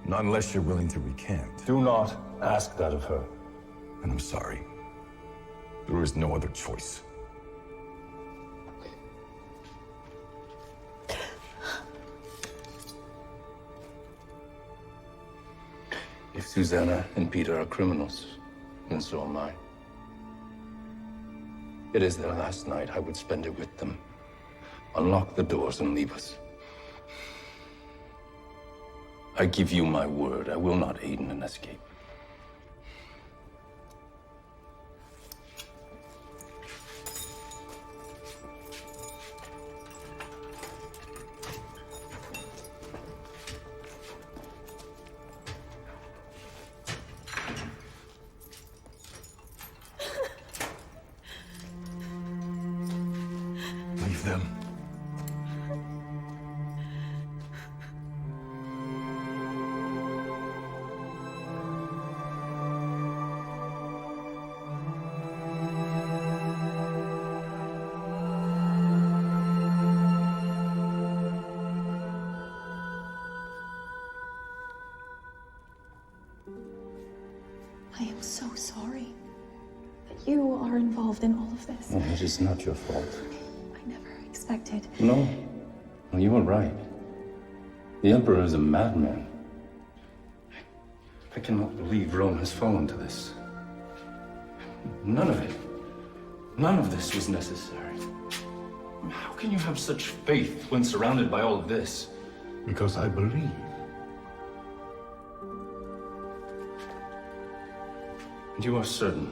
Not unless you're willing to recant. Do not ask that of her. And I'm sorry. There is no other choice. If Susanna and Peter are criminals, then so am I. It is their last night. I would spend it with them. Unlock the doors and leave us. I give you my word. I will not aid in an escape. Leave them. I am so sorry that you are involved in all of this. It is not your fault. expected. No. Well, you were right. The Emperor is a madman. I cannot believe Rome has fallen to this. None of it. None of this was necessary. How can you have such faith when surrounded by all of this? Because I believe. And you are certain?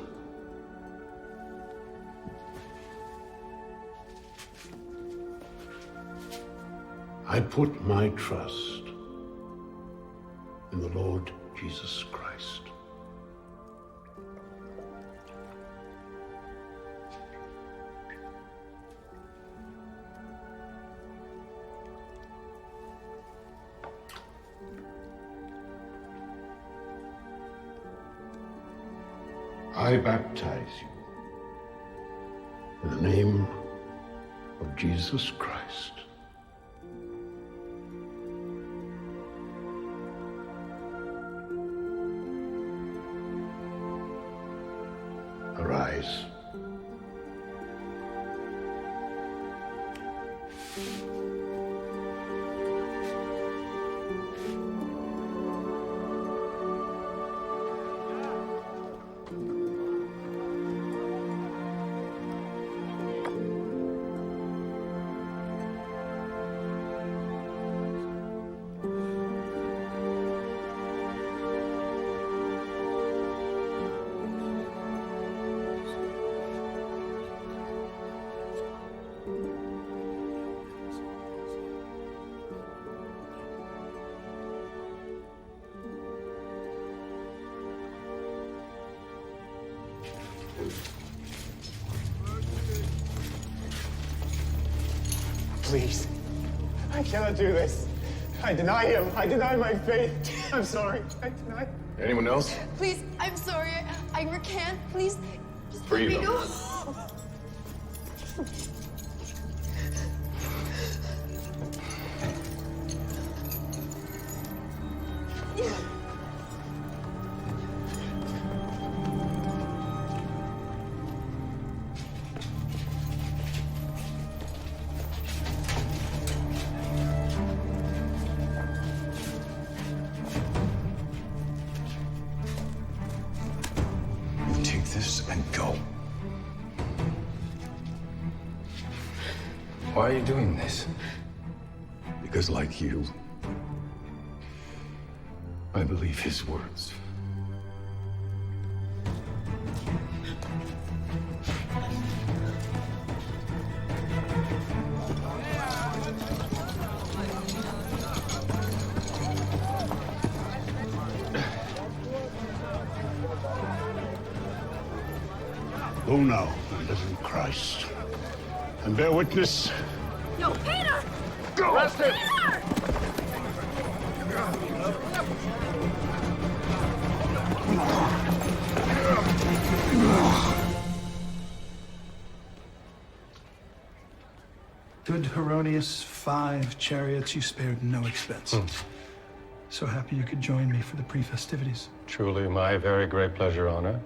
I put my trust in the Lord Jesus Christ. I baptize you in the name of Jesus Christ. Arise. Please. I cannot do this. I deny him. I deny my faith. I'm sorry. I deny. Anyone else? Please, I'm sorry. I recant. Please, just let Freedom. me go. You take this and go. Why are you doing this? Because like you, I believe his words. Go now, my little Christ, and bear witness. No, Peter! Go! Arrest him! Peter! Good Herodias, 5 chariots you spared no expense. So happy you could join me for the pre-festivities. Truly my very great pleasure, Honor.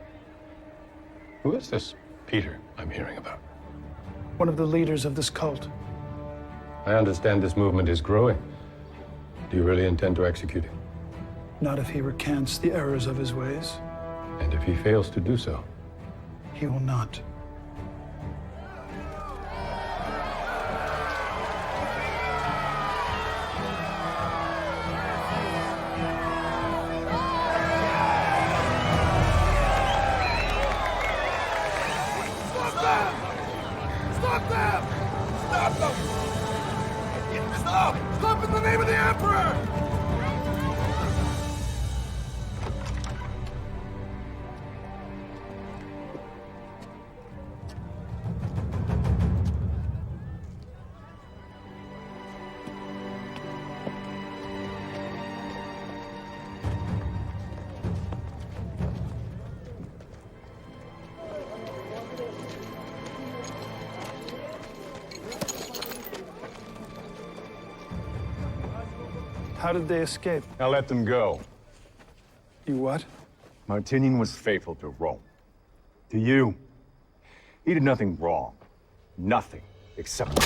Who is this Peter I'm hearing about? One of the leaders of this cult. I understand this movement is growing. Do you really intend to execute him? Not if he recants the errors of his ways. And if he fails to do so? He will not. Stop them! Stop them! Stop! Stop in the name of the Emperor! How did they escape? Now let them go. You what? Martinian was faithful to Rome. To you. He did nothing wrong. Nothing. Accept it.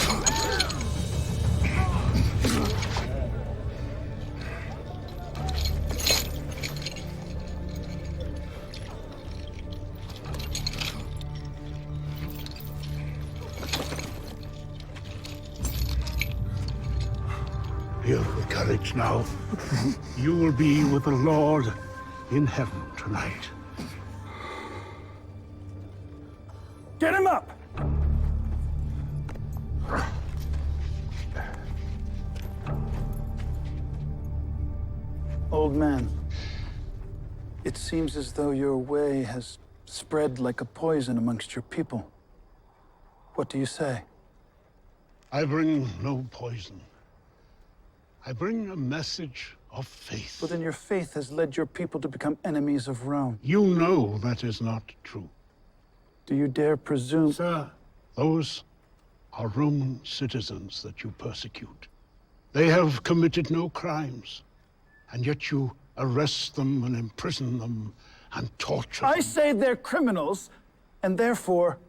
Feel the courage now. You will be with the Lord in heaven tonight. Get him up! Old man, it seems as though your way has spread like a poison amongst your people. What do you say? I bring no poison. I bring a message of faith. But then your faith has led your people to become enemies of Rome. You know that is not true. Do you dare presume? Sir, those are Roman citizens that you persecute. They have committed no crimes, and yet you arrest them and imprison them and torture them. I say they're criminals, and therefore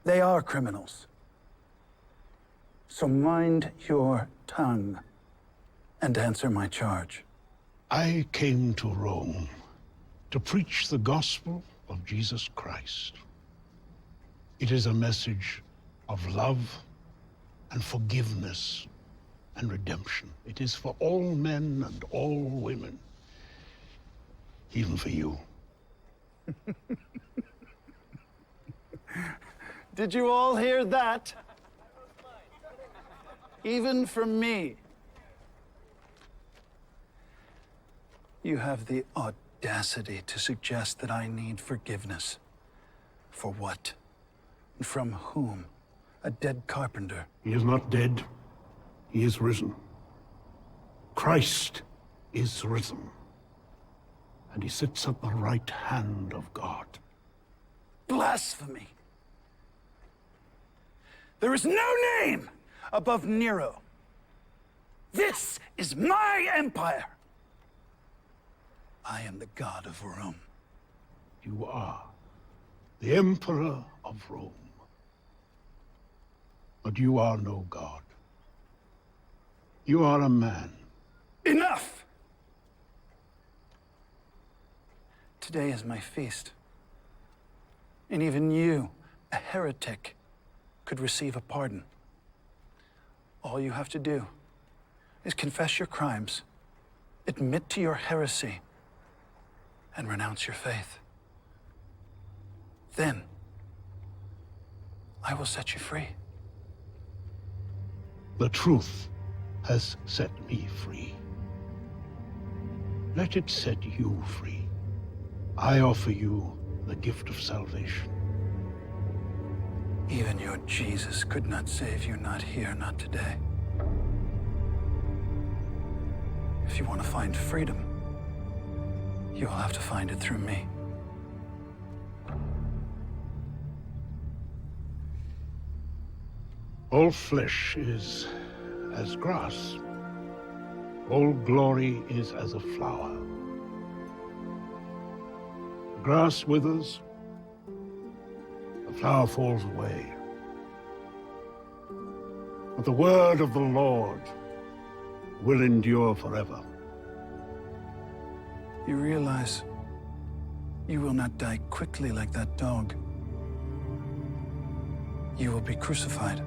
they are criminals. So mind your tongue and answer my charge. I came to Rome to preach the gospel of Jesus Christ. It is a message of love and forgiveness and redemption. It is for all men and all women, even for you. Did you all hear that? Even for me. You have the audacity to suggest that I need forgiveness. For what? And from whom? A dead carpenter. He is not dead. He is risen. Christ is risen. And he sits at the right hand of God. Blasphemy! There is no name above Nero. This is my empire. I am the god of Rome. You are the Emperor of Rome. But you are no god. You are a man. Enough! Today is my feast. And even you, a heretic, could receive a pardon. All you have to do is confess your crimes, admit to your heresy, and renounce your faith. Then, I will set you free. The truth has set me free. Let it set you free. I offer you the gift of salvation. Even your Jesus could not save you, not here, not today. If you want to find freedom, you will have to find it through me. All flesh is as grass. All glory is as a flower. The grass withers, the flower falls away. But the word of the Lord will endure forever. You realize you will not die quickly like that dog. You will be crucified.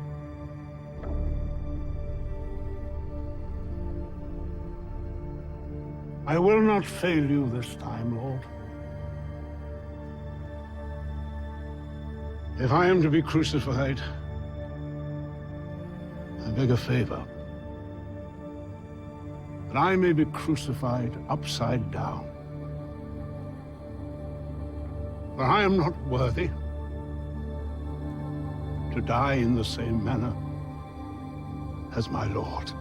I will not fail you this time, Lord. If I am to be crucified, I beg a favor. That I may be crucified upside down. For I am not worthy to die in the same manner as my Lord.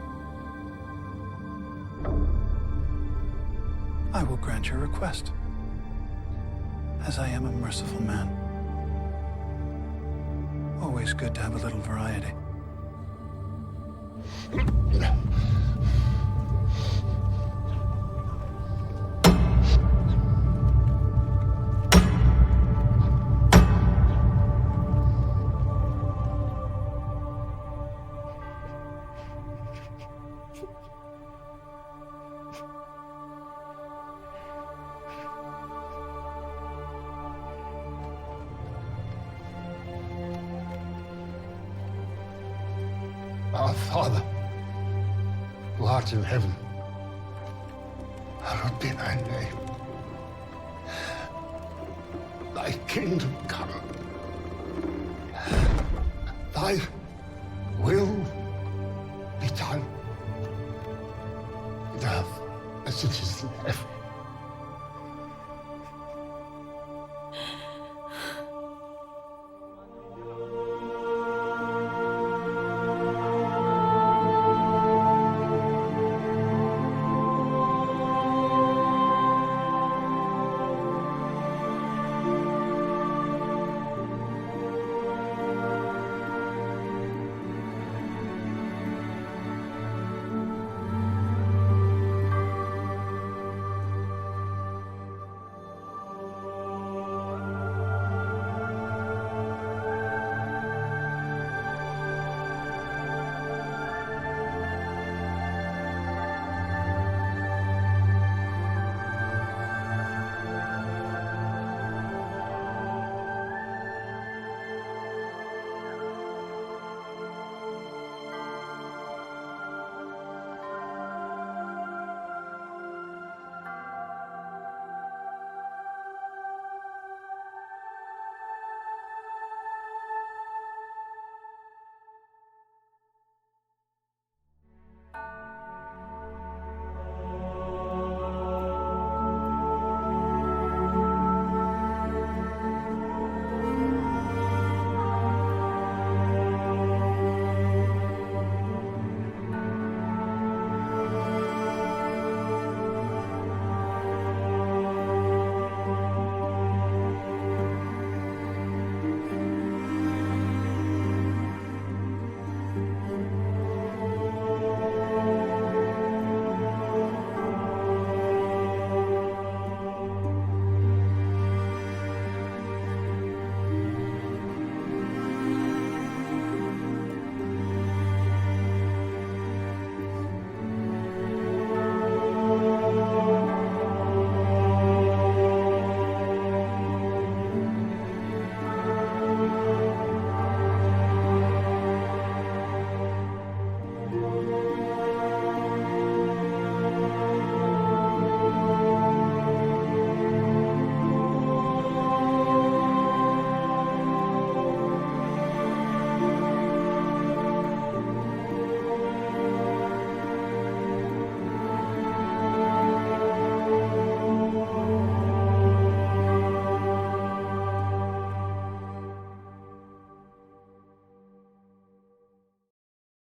I will grant your request, as I am a merciful man. Always good to have a little variety. Our Father, who art in heaven, hallowed be thy name. Thy kingdom come. Thy will be done. On earth as it is in heaven.